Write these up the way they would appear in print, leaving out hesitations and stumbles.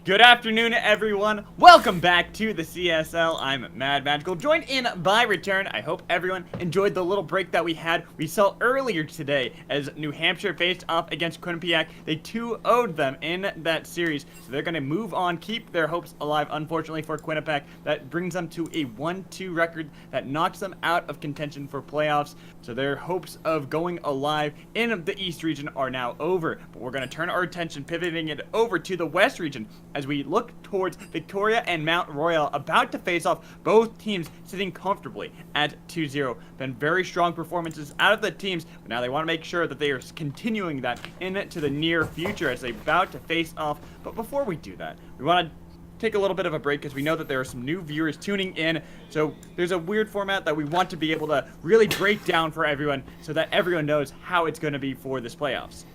Good afternoon, everyone. Welcome back to the CSL. I'm Mad Magical, joined in by Return. I hope everyone enjoyed the little break that we had. We saw earlier today as New Hampshire faced off against Quinnipiac. They 2-0'd them in that series, so they're going to move on, keep their hopes alive. Unfortunately for Quinnipiac, that brings them to a 1-2 record that knocks them out of contention for playoffs. So their hopes of going alive in the East region are now over. But we're going to turn our attention, pivoting it over to the West region, as we look towards Victoria and Mount Royal about to face off, both teams sitting comfortably at 2-0. Been very strong performances out of the teams, but now they want to make sure that they are continuing that into the near future as they're about to face off. But before we do that, we want to take a little bit of a break because we know that there are some new viewers tuning in. So there's a weird format that we want to be able to really break down for everyone so that everyone knows how it's going to be for this playoffs.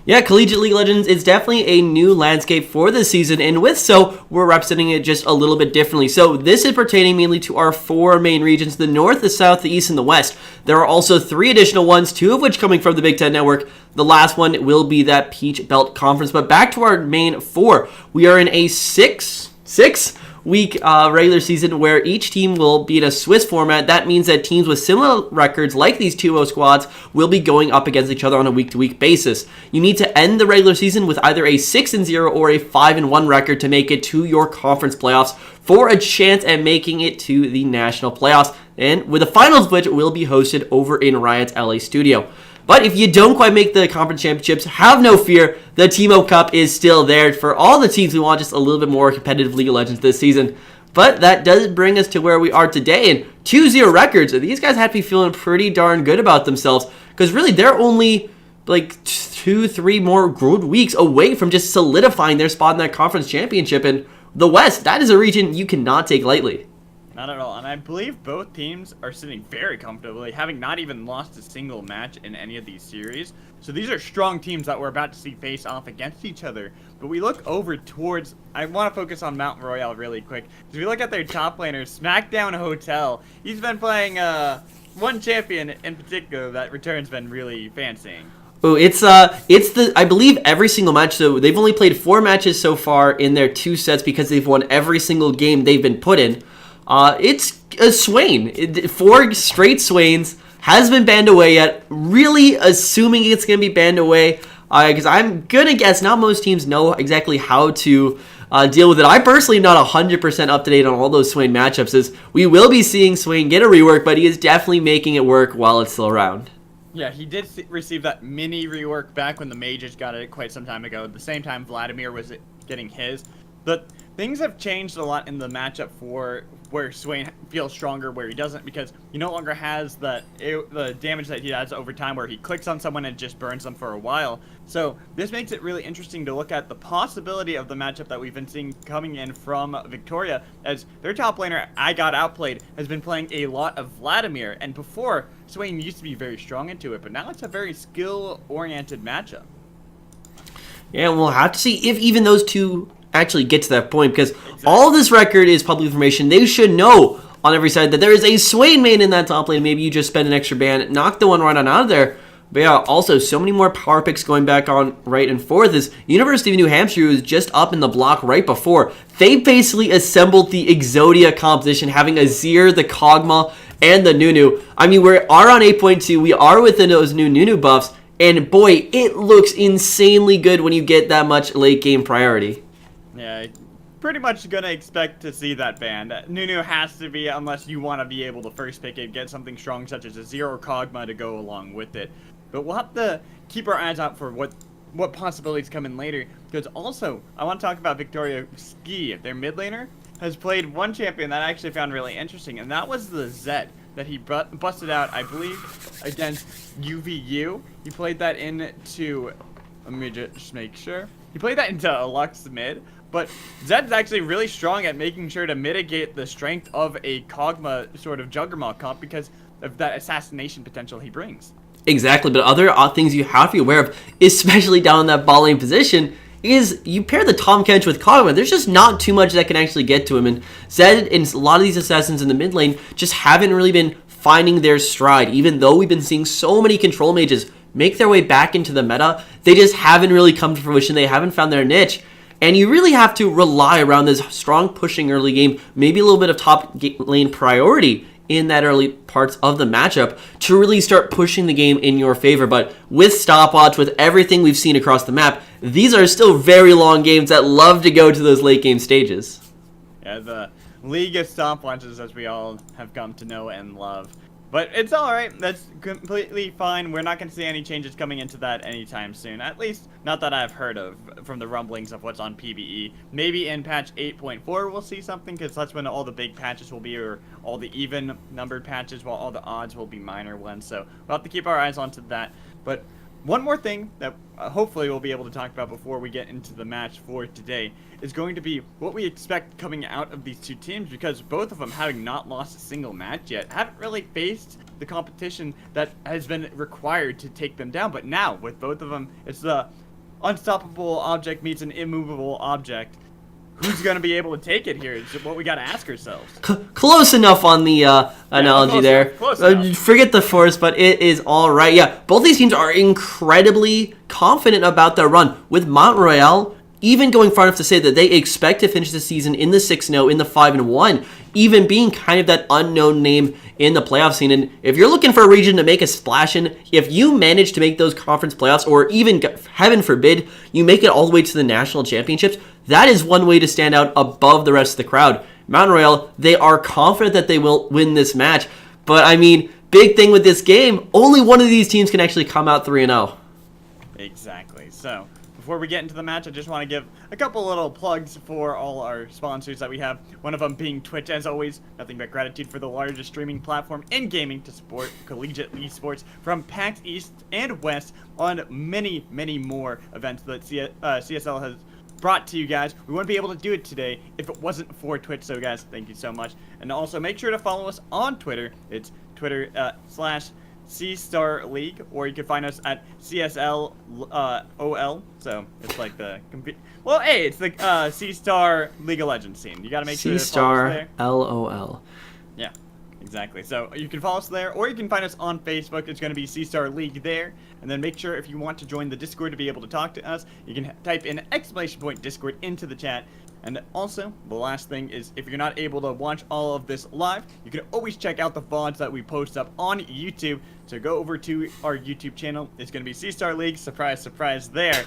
Yeah, Collegiate League Legends is definitely a new landscape for this season, and with so, we're representing it just a little bit differently. So this is pertaining mainly to our four main regions, the North, the South, the East, and the West. There are also three additional ones, two of which coming from the Big Ten Network. The last one will be that Peach Belt Conference. But back to our main four. We are in a six-week regular season where each team will be in a Swiss format. That means that teams with similar records like these 2-0 squads will be going up against each other on a week-to-week basis. You need to end the regular season with either a 6-0 or a 5-1 record to make it to your conference playoffs for a chance at making it to the national playoffs, and with the finals of which will be hosted over in Riot's LA studio. But if you don't quite make the conference championships, have no fear. The Teamo Cup is still there for all the teams who want just a little bit more competitive League of Legends this season. But that does bring us to where we are today. And 2-0 records, these guys have to be feeling pretty darn good about themselves. Because really, they're only like 2-3 more good weeks away from just solidifying their spot in that conference championship. And the West, that is a region you cannot take lightly. Not at all, and I believe both teams are sitting very comfortably, having not even lost a single match in any of these series. So these are strong teams that we're about to see face off against each other. But we look over towards, I want to focus on Mount Royal really quick. If we look at their top laner, SmackDown Hotel, he's been playing one champion in particular that Return's been really fancying. Oh, it's I believe every single match. So they've only played 4 matches so far in their 2 sets because they've won every single game they've been put in. It's a Swain. 4 straight Swains. Has been banned away yet. Really assuming it's going to be banned away. Because I'm going to guess not most teams know exactly how to deal with it. I personally am not 100% up to date on all those Swain matchups. As we will be seeing Swain get a rework, but he is definitely making it work while it's still around. Yeah, he did receive that mini rework back when the Mages got it quite some time ago. At the same time, Vladimir was getting his. But things have changed a lot in the matchup for where Swain feels stronger, where he doesn't, because he no longer has the damage that he has over time where he clicks on someone and just burns them for a while. So this makes it really interesting to look at the possibility of the matchup that we've been seeing coming in from Victoria, as their top laner, I Got Outplayed, has been playing a lot of Vladimir, and before, Swain used to be very strong into it, but now it's a very skill-oriented matchup. Yeah, we'll have to see if even those two actually get to that point, because all of this record is public information. They should know on every side that there is a Swain main in that top lane. Maybe you just spend an extra ban, knock the one right on out of there. But yeah, also so many more power picks going back on right and forth. Is University of New Hampshire was just up in the block right before. They basically assembled the Exodia composition, having Azir, the Kog'Maw, and the Nunu. I mean, we are on 8.2. We are within those new Nunu buffs. And boy, it looks insanely good when you get that much late game priority. Yeah, pretty much gonna expect to see that banned. Nunu has to be, unless you want to be able to first pick it, get something strong such as a Zero Kog'Maw to go along with it. But we'll have to keep our eyes out for what possibilities come in later, because also, I want to talk about Victoria Ski. Their mid laner has played one champion that I actually found really interesting, and that was the Zed that he busted out, I believe, against UVU. He played that into, let me just make sure. He played that into a Lux mid. But Zed's actually really strong at making sure to mitigate the strength of a Kog'Maw sort of Juggernaut comp because of that assassination potential he brings. Exactly, but other things you have to be aware of, especially down in that ball lane position, is you pair the Tahm Kench with Kog'Maw. There's just not too much that can actually get to him. And Zed and a lot of these assassins in the mid lane just haven't really been finding their stride. Even though we've been seeing so many control mages make their way back into the meta, they just haven't really come to fruition. They haven't found their niche. And you really have to rely around this strong pushing early game, maybe a little bit of top lane priority in that early parts of the matchup to really start pushing the game in your favor. But with stopwatch, with everything we've seen across the map, these are still very long games that love to go to those late game stages. Yeah, the League of Stopwatches, as we all have come to know and love. But it's alright, that's completely fine. We're not going to see any changes coming into that anytime soon. At least, not that I've heard of from the rumblings of what's on PvE. Maybe in patch 8.4 we'll see something, because that's when all the big patches will be, or all the even numbered patches, while all the odds will be minor ones. So we'll have to keep our eyes onto that. But one more thing that hopefully we'll be able to talk about before we get into the match for today is going to be what we expect coming out of these two teams, because both of them, having not lost a single match yet, haven't really faced the competition that has been required to take them down. But now, with both of them, it's the unstoppable object meets an immovable object. Who's going to be able to take it here is what we got to ask ourselves. Close enough on the analogy there. Close enough. Forget the force, but it is all right. Yeah, both these teams are incredibly confident about their run. With Mount Royale even going far enough to say that they expect to finish the season in the 6-0, in the 5-1, even being kind of that unknown name in the playoff scene. And if you're looking for a region to make a splash in, if you manage to make those conference playoffs, or even, heaven forbid, you make it all the way to the national championships, that is one way to stand out above the rest of the crowd. Mount Royale, they are confident that they will win this match. But, I mean, big thing with this game, only one of these teams can actually come out 3-0. Exactly. So, before we get into the match, I just want to give a couple little plugs for all our sponsors that we have. One of them being Twitch, as always. Nothing but gratitude for the largest streaming platform in gaming to support collegiate esports from PAX East and West on many, many more events that CSL has brought to you guys. We wouldn't be able to do it today if it wasn't for Twitch, so guys, thank you so much. And also, make sure to follow us on Twitter. It's Twitter /C-Star League, or you can find us at CSL OL. So it's like the well, hey, it's the C-Star League of Legends scene. You gotta make sure to follow us there. C-Star LOL. Yeah, exactly. So you can follow us there, or you can find us on Facebook. It's going to be C-Star League there. And then make sure, if you want to join the Discord to be able to talk to us, you can type in !Discord into the chat. And also, the last thing is, if you're not able to watch all of this live, you can always check out the VODs that we post up on YouTube. So go over to our YouTube channel. It's going to be C-Star League. Surprise, surprise there.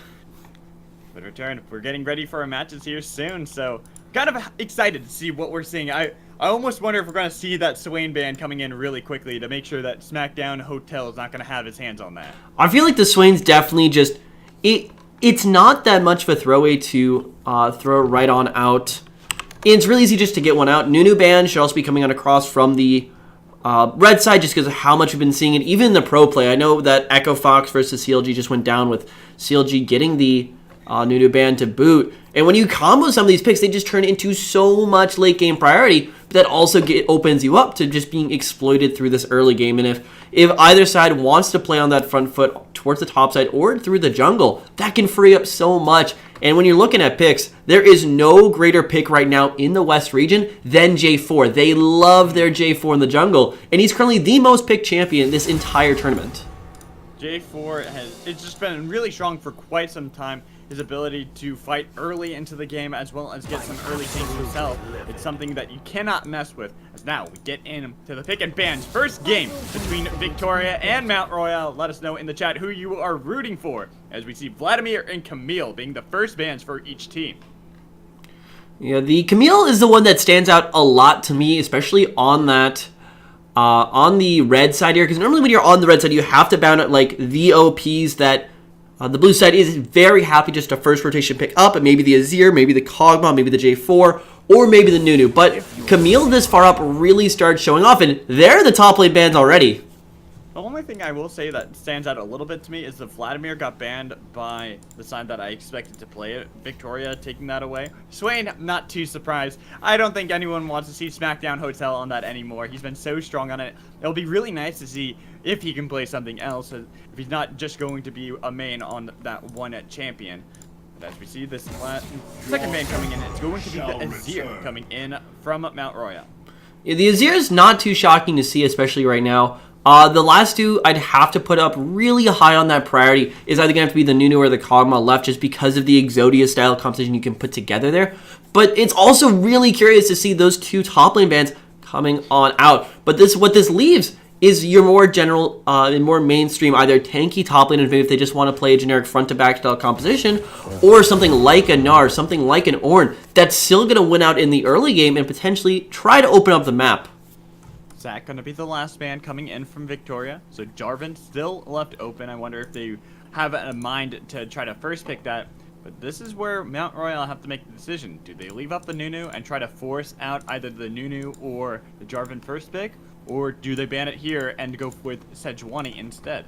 But return, we're getting ready for our matches here soon. So kind of excited to see what we're seeing. I almost wonder if we're going to see that Swain ban coming in really quickly to make sure that SmackDown Hotel is not going to have his hands on that. I feel like the Swain's definitely just... It's not that much of a throwaway to throw it right on out. It's really easy just to get one out. Nunu ban should also be coming on across from the red side just because of how much we've been seeing it. Even in the pro play, I know that Echo Fox versus CLG just went down with CLG getting the Nunu ban to boot. And when you combo some of these picks, they just turn into so much late game priority, but that also opens you up to just being exploited through this early game. And if either side wants to play on that front foot towards the top side or through the jungle, that can free up so much. And when you're looking at picks, there is no greater pick right now in the West region than J4. They love their J4 in the jungle, and he's currently the most picked champion this entire tournament. J4 it's just been really strong for quite some time. His ability to fight early into the game as well as get some early things himself. It's something that you cannot mess with. As now we get into the pick and ban's first game between Victoria and Mount Royale. Let us know in the chat who you are rooting for, as we see Vladimir and Camille being the first bans for each team. Yeah, the Camille is the one that stands out a lot to me, especially on that on the red side here, because normally when you're on the red side, you have to ban out like the OPs that the blue side is very happy just a first rotation pick up, and maybe the Azir, maybe the Kog'Maw, maybe the J4, or maybe the Nunu. But Camille this far up really starts showing off, and they're the top lane bans already. The only thing I will say that stands out a little bit to me is that Vladimir got banned by the side that I expected to play it, Victoria taking that away. Swain, not too surprised. I don't think anyone wants to see SmackDown Hotel on that anymore. He's been so strong on it. It'll be really nice to see if he can play something else, if he's not just going to be a main on that one at champion. But as we see this second ban coming in, it's going to be the Azir coming in from Mount Royale. Yeah, the Azir is not too shocking to see, especially right now. The last two I'd have to put up really high on that priority is either going to have to be the Nunu or the Kog'Maw left just because of the Exodia style composition you can put together there. But it's also really curious to see those two top lane bans coming on out. But what this leaves is your more general and more mainstream either tanky top lane if they just want to play a generic front to back style composition, or something like a Gnar, something like an Ornn that's still going to win out in the early game and potentially try to open up the map. Zach going to be the last ban coming in from Victoria. So Jarvan still left open. I wonder if they have a mind to try to first pick that. But this is where Mount Royal have to make the decision. Do they leave up the Nunu and try to force out either the Nunu or the Jarvan first pick? Or do they ban it here and go with Sejuani instead?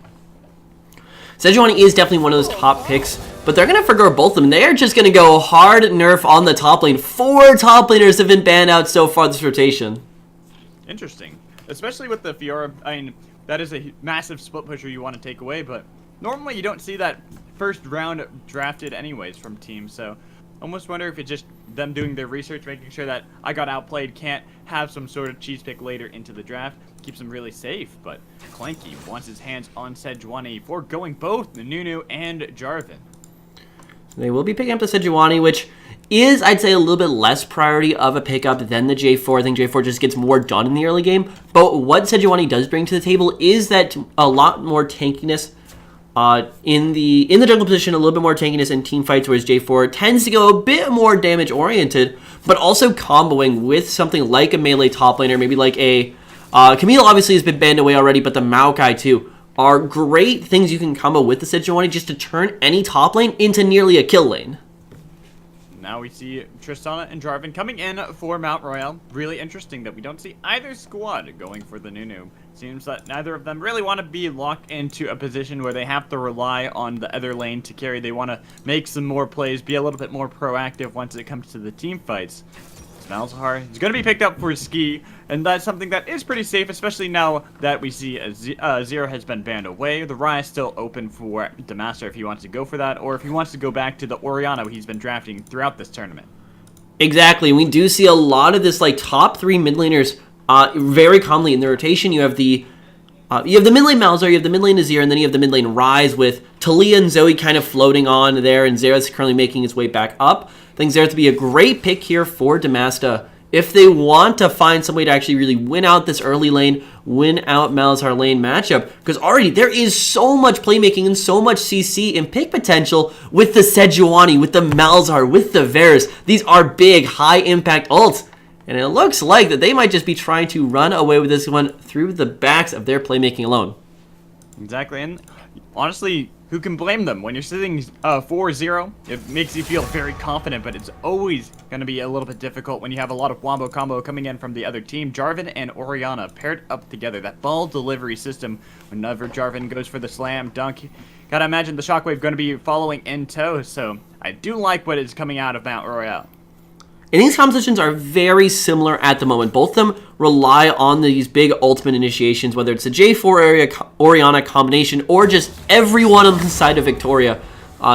Sejuani is definitely one of those top picks, but they're going to forgo both of them. They are just going to go hard nerf on the top lane. 4 top laners have been banned out so far this rotation. Interesting. Especially with the Fiora. I mean, that is a massive split pusher you want to take away, but normally you don't see that first round drafted anyways from teams, so almost wonder if it's just them doing their research, making sure that I got outplayed, can't have some sort of cheese pick later into the draft. Keeps them really safe, but Clanky wants his hands on Sejuani for going both the Nunu and Jarvan. They will be picking up the Sejuani, which is, I'd say, a little bit less priority of a pickup than the J4. I think J4 just gets more done in the early game, but what Sejuani does bring to the table is that a lot more tankiness in the jungle position, a little bit more tankiness in team fights, whereas J4 tends to go a bit more damage oriented, but also comboing with something like a melee top laner, maybe like a Camille obviously has been banned away already, but the Maokai too are great things you can combo with the Sejuani just to turn any top lane into nearly a kill lane. Now we see Tristana and Jarvan coming in for Mount Royal. Really interesting that we don't see either squad going for the Nunu. Seems that neither of them really want to be locked into a position where they have to rely on the other lane to carry. They want to make some more plays, be a little bit more proactive once it comes to the team fights. Malzahar is going to be picked up for Ski, and that's something that is pretty safe, especially now that we see Zero has been banned away. The Rye is still open for Demaster if he wants to go for that, or if he wants to go back to the Orianna he's been drafting throughout this tournament. Exactly. We do see a lot of this like top 3 mid laners very commonly in the rotation. You have the mid lane Malzahar, you have the mid lane Azir, and then you have the mid lane Ryze with Talia and Zoe kind of floating on there, and Xerath's currently making his way back up. I think Xerath to be a great pick here for Demaster if they want to find some way to actually really win out this early lane, win out Malzahar lane matchup, because already there is so much playmaking and so much CC and pick potential with the Sejuani, with the Malzahar, with the Varus. These are big, high-impact ults, and it looks like that they might just be trying to run away with this one through the backs of their playmaking alone. Exactly, and honestly, who can blame them? When you're sitting 4-0, it makes you feel very confident, but it's always going to be a little bit difficult when you have a lot of wombo combo coming in from the other team. Jarvan and Orianna paired up together. That ball delivery system, whenever Jarvan goes for the slam dunk, gotta imagine the shockwave going to be following in tow, so I do like what is coming out of Mount Royal. And these compositions are very similar at the moment. Both of them rely on these big ultimate initiations, whether it's a J4 area Orianna combination or just everyone on the side of Victoria.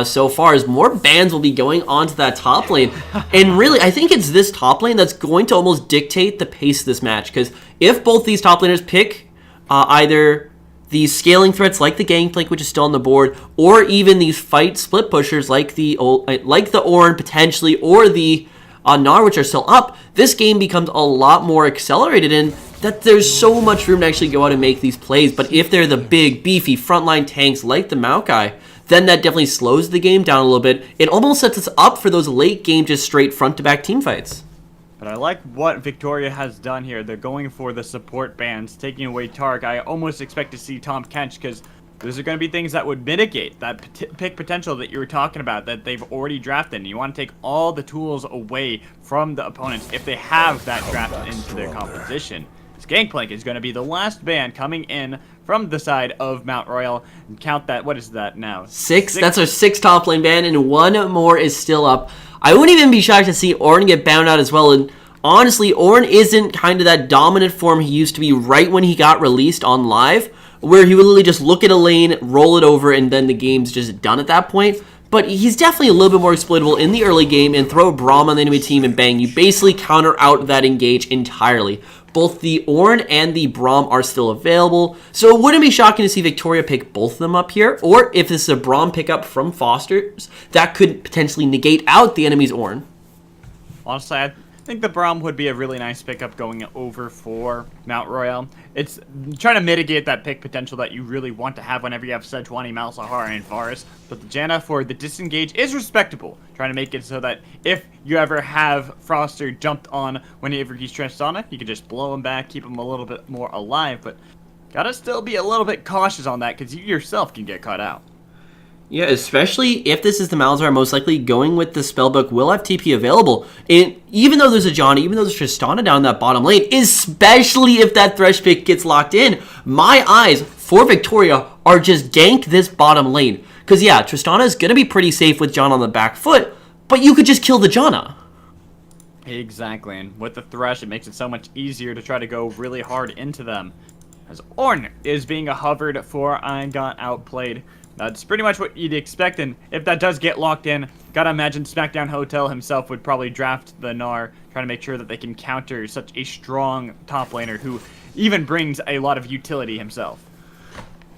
So far as more bans will be going onto that top lane. And really, I think it's this top lane that's going to almost dictate the pace of this match. Because if both these top laners pick either these scaling threats like the Gangplank, which is still on the board, or even these fight split pushers like the Ornn potentially, or the Gnar, which are still up, this game becomes a lot more accelerated in that there's so much room to actually go out and make these plays. But if they're the big, beefy frontline tanks like the Maokai, then that definitely slows the game down a little bit. It almost sets us up for those late game, just straight front-to-back team fights. But I like what Victoria has done here. They're going for the support bans, taking away Tark. I almost expect to see Tahm Kench, because those are going to be things that would mitigate that pick potential that you were talking about that they've already drafted. And you want to take all the tools away from the opponents if they have that drafted into their composition. Gangplank is going to be the last ban coming in from the side of Mount Royal. And count that. What is that now? Six. That's our 6th top lane ban, and one more is still up. I wouldn't even be shocked to see Ornn get bound out as well. And honestly, Ornn isn't kind of that dominant form he used to be right when he got released on live, where he would literally just look at a lane, roll it over, and then the game's just done at that point. But he's definitely a little bit more exploitable in the early game, and throw Braum on the enemy team and bang, you basically counter out that engage entirely. Both the Ornn and the Braum are still available, so it wouldn't be shocking to see Victoria pick both of them up here, or if this is a Braum pickup from Foster's, that could potentially negate out the enemy's Ornn. Honestly, I think the Braum would be a really nice pickup going over for Mount Royale. It's trying to mitigate that pick potential that you really want to have whenever you have Sejuani, Malzahar, and Varus. But the Janna for the disengage is respectable. Trying to make it so that if you ever have Foster jumped on whenever he's Tristana, you can just blow him back, keep him a little bit more alive. But gotta still be a little bit cautious on that because you yourself can get caught out. Yeah, especially if this is the Malzahar, most likely going with the Spellbook will have TP available. And even though there's a Johnny, even though there's Tristana down that bottom lane, especially if that Thresh pick gets locked in, my eyes for Victoria are just gank this bottom lane. Because yeah, Tristana is going to be pretty safe with John on the back foot, but you could just kill the Janna. Exactly, and with the Thresh, it makes it so much easier to try to go really hard into them. As Ornn is being hovered for and got outplayed. That's pretty much what you'd expect, and if that does get locked in, gotta imagine SmackDown Hotel himself would probably draft the Gnar, trying to make sure that they can counter such a strong top laner who even brings a lot of utility himself.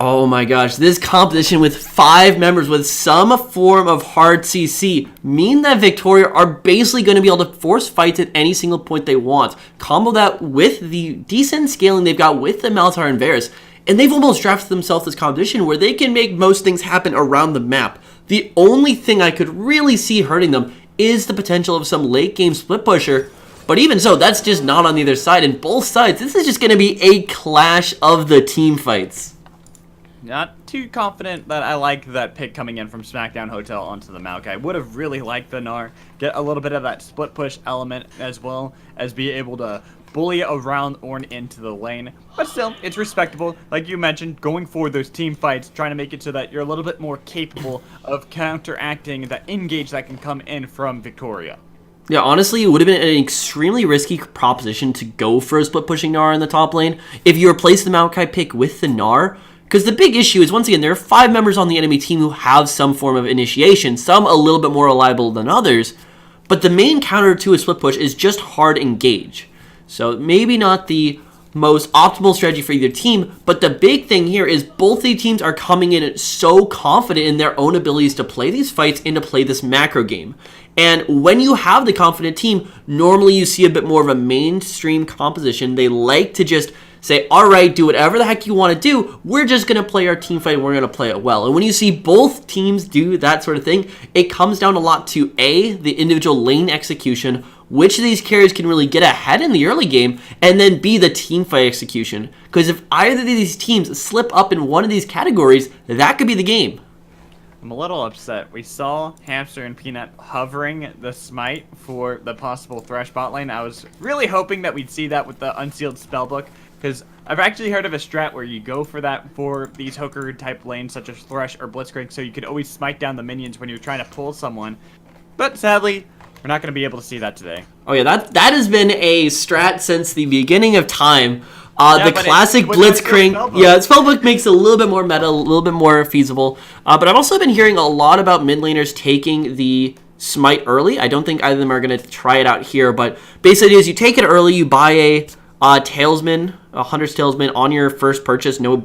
Oh my gosh, this composition with 5 members with some form of hard CC mean that Victoria are basically going to be able to force fights at any single point they want. Combo that with the decent scaling they've got with the Malzahar and Varus, and they've almost drafted themselves this competition where they can make most things happen around the map. The only thing I could really see hurting them is the potential of some late game split pusher. But even so, that's just not on either side. And both sides, this is just going to be a clash of the team fights. Not too confident that I like that pick coming in from SmackDown Hotel onto the Maokai. I would have really liked the Gnar, get a little bit of that split push element as well as be able to bully around Ornn into the lane. But still, it's respectable. Like you mentioned, going for those team fights, trying to make it so that you're a little bit more capable of counteracting that engage that can come in from Victoria. Yeah, honestly, it would have been an extremely risky proposition to go for a split pushing Gnar in the top lane if you replace the Maokai pick with the Gnar. Because the big issue is, once again, there are 5 members on the enemy team who have some form of initiation, some a little bit more reliable than others, but the main counter to a split push is just hard engage. So maybe not the most optimal strategy for either team, but the big thing here is both the teams are coming in so confident in their own abilities to play these fights and to play this macro game. And when you have the confident team, normally you see a bit more of a mainstream composition. They like to just say, all right, do whatever the heck you want to do. We're just going to play our team fight and we're going to play it well. And when you see both teams do that sort of thing, it comes down a lot to A, the individual lane execution, which of these carries can really get ahead in the early game, and then B, the team fight execution. Because if either of these teams slip up in one of these categories, that could be the game. I'm a little upset. We saw Hamster and Peanut hovering the smite for the possible Thresh bot lane. I was really hoping that we'd see that with the Unsealed Spellbook, because I've actually heard of a strat where you go for that for these hooker type lanes such as Thresh or Blitzcrank, so you could always smite down the minions when you're trying to pull someone. But sadly, we're not going to be able to see that today. Oh yeah, that has been a strat since the beginning of time. The classic Blitzcrank, Spellbook makes it a little bit more meta, a little bit more feasible. But I've also been hearing a lot about mid laners taking the smite early. I don't think either of them are going to try it out here, but basically is you take it early, you buy a Talesman, a Hunter's Talesman on your first purchase, no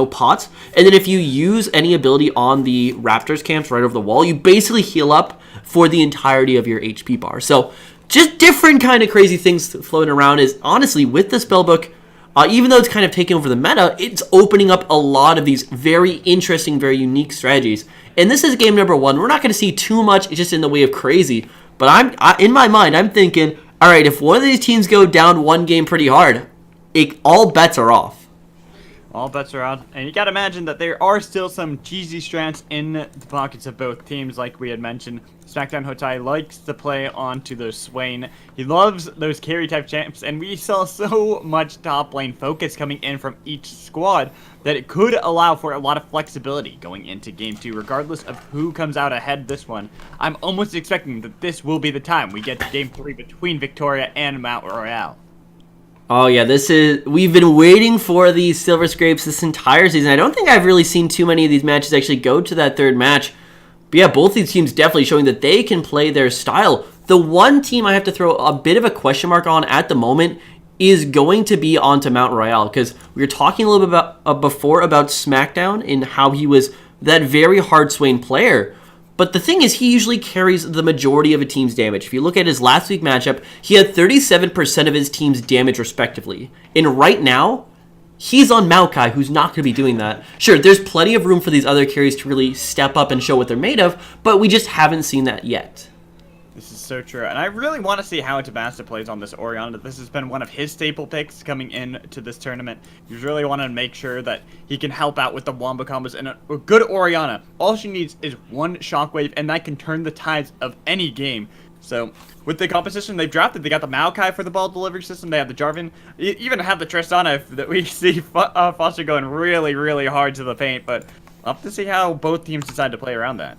pots, and then if you use any ability on the Raptors camps right over the wall, you basically heal up for the entirety of your HP bar. So just different kind of crazy things floating around is honestly with the Spellbook, even though it's kind of taking over the meta, it's opening up a lot of these very interesting, very unique strategies. And this is game number 1. We're not going to see too much just in the way of crazy, but in my mind, I'm thinking, all right, if one of these teams go down one game pretty hard, all bets are off. All bets are out, and you gotta imagine that there are still some cheesy strats in the pockets of both teams, like we had mentioned. SmackDown Hotai likes to play onto those Swain. He loves those carry type champs, and we saw so much top lane focus coming in from each squad that it could allow for a lot of flexibility going into game 2, regardless of who comes out ahead this one. I'm almost expecting that this will be the time we get to game 3 between Victoria and Mount Royale. Oh yeah, we've been waiting for these Silver Scrapes this entire season. I don't think I've really seen too many of these matches actually go to that third match. But yeah, both these teams definitely showing that they can play their style. The one team I have to throw a bit of a question mark on at the moment is going to be onto Mount Royale, because we were talking a little bit about before about SmackDown and how he was that very hard swaying player. But the thing is, he usually carries the majority of a team's damage. If you look at his last week matchup, he had 37% of his team's damage respectively. And right now, he's on Maokai, who's not going to be doing that. Sure, there's plenty of room for these other carries to really step up and show what they're made of, but we just haven't seen that yet. This is so true, and I really want to see how Tabasta plays on this Orianna. This has been one of his staple picks coming into this tournament. He's really wanted to make sure that he can help out with the wombo combos, and a good Orianna, all she needs is one shockwave, and that can turn the tides of any game. So, with the composition they've drafted, they got the Maokai for the ball delivery system, they have the Jarvan, even have the Tristana that we see Foster going really, really hard to the paint, but we'll have to see how both teams decide to play around that.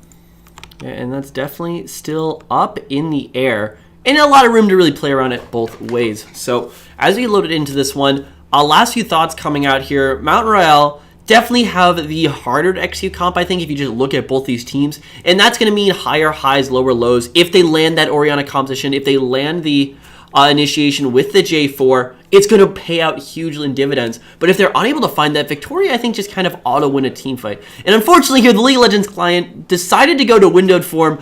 And that's definitely still up in the air, and a lot of room to really play around it both ways. So as we loaded into this one, last few thoughts coming out here. Mount Royale definitely have the harder to execute comp, I think, if you just look at both these teams. And that's going to mean higher highs, lower lows. If they land that Orianna composition, if they land the initiation with the J4, it's going to pay out hugely in dividends. But if they're unable to find that, Victoria, I think, just kind of auto-win a team fight. And unfortunately here, the League of Legends client decided to go to windowed form,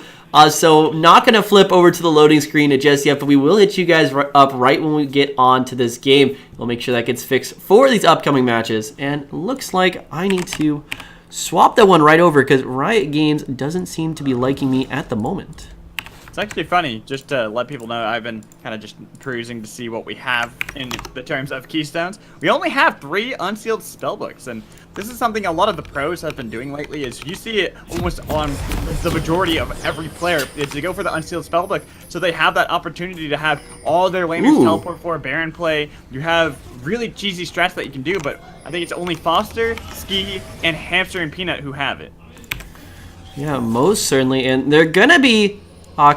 so not going to flip over to the loading screen just yet, but we will hit you guys up right when we get on to this game. We'll make sure that gets fixed for these upcoming matches. And looks like I need to swap that one right over, because Riot Games doesn't seem to be liking me at the moment. It's actually funny, just to let people know, I've been kind of just perusing to see what we have in the terms of keystones. We only have 3 unsealed spellbooks, and this is something a lot of the pros have been doing lately, is you see it almost on the majority of every player, is to go for the unsealed spellbook, so they have that opportunity to have all their laners teleport for Baron play. You have really cheesy strats that you can do, but I think it's only Foster, Ski, and Hamster and Peanut who have it. Yeah, most certainly, and they're gonna be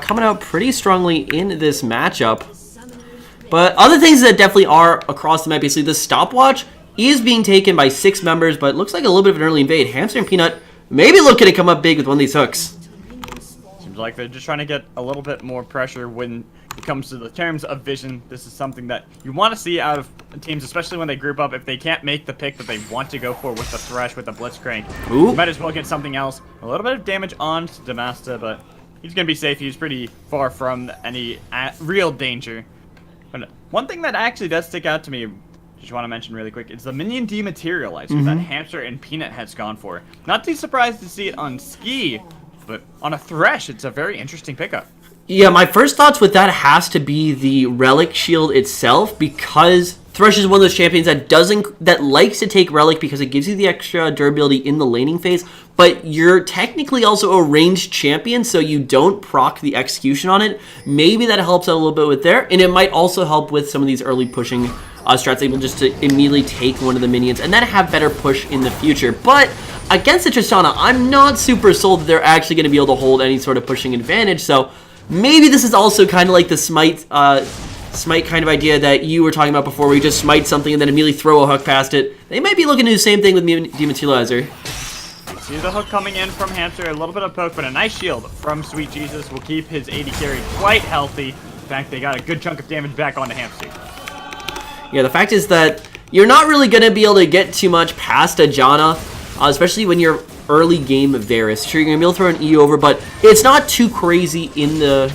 coming out pretty strongly in this matchup. But other things that definitely are across the map, basically the stopwatch is being taken by 6 members, but it looks like a little bit of an early invade. Hamster and Peanut maybe looking to come up big with one of these hooks. Seems like they're just trying to get a little bit more pressure when it comes to the terms of vision. This is something that you want to see out of teams, especially when they group up. If they can't make the pick that they want to go for with the Thresh, with the Blitzcrank, you might as well get something else. A little bit of damage on Tabasta, but he's going to be safe. He's pretty far from any real danger. But one thing that actually does stick out to me, just want to mention really quick, is the minion dematerializer that Hamster and Peanut has gone for. Not too surprised to see it on Ski, but on a Thresh, it's a very interesting pickup. Yeah, my first thoughts with that has to be the Relic Shield itself, because Thresh is one of those champions that likes to take Relic because it gives you the extra durability in the laning phase, but you're technically also a ranged champion, so you don't proc the execution on it. Maybe that helps out a little bit with there, and it might also help with some of these early pushing strats, able just to immediately take one of the minions and then have better push in the future. But against the Tristana, I'm not super sold that they're actually going to be able to hold any sort of pushing advantage, so maybe this is also kind of like the Smite kind of idea that you were talking about before, where you just smite something and then immediately throw a hook past it. They might be looking to do the same thing with Dematerializer. See the hook coming in from Hamster, a little bit of poke, but a nice shield from Sweet Jesus will keep his AD carry quite healthy. In fact, they got a good chunk of damage back onto Hamster. Yeah, the fact is that you're not really going to be able to get too much past a Janna, especially when you're early game Varus. Sure, you're going to be able to throw an E over, but it's not too crazy in the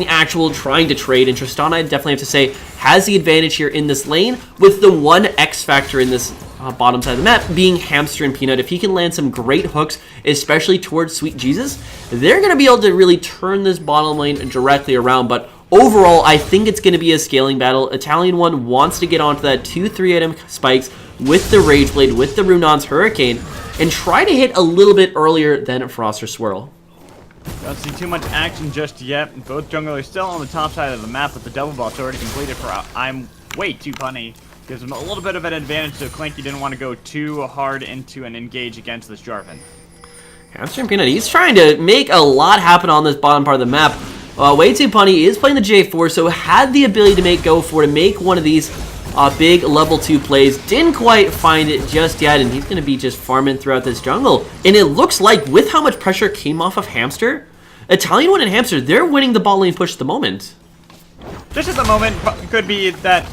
actual trying to trade. And Tristana, I definitely have to say, has the advantage here in this lane, with the one X factor in this bottom side of the map being Hamster and Peanut. If he can land some great hooks, especially towards Sweet Jesus, they're going to be able to really turn this bottom lane directly around. But overall, I think it's going to be a scaling battle. Italian One wants to get onto that 2-3 item spikes with the Rage Blade, with the Runon's Hurricane, and try to hit a little bit earlier than Frost or Swirl. Don't see too much action just yet. Both junglers still on the top side of the map, but the double boss already completed for I'm way too punny. Gives him a little bit of an advantage, so Clanky didn't want to go too hard into an engage against this Jarvan. Hamster and Peanut, he's trying to make a lot happen on this bottom part of the map. Way Too Punny is playing the J4, so had the ability to make one of these big level 2 plays. Didn't quite find it just yet, and he's going to be just farming throughout this jungle. And it looks like, with how much pressure came off of Hamster, Italian One and Hamster, they're winning the bot lane push at the moment. Just at the moment, could be that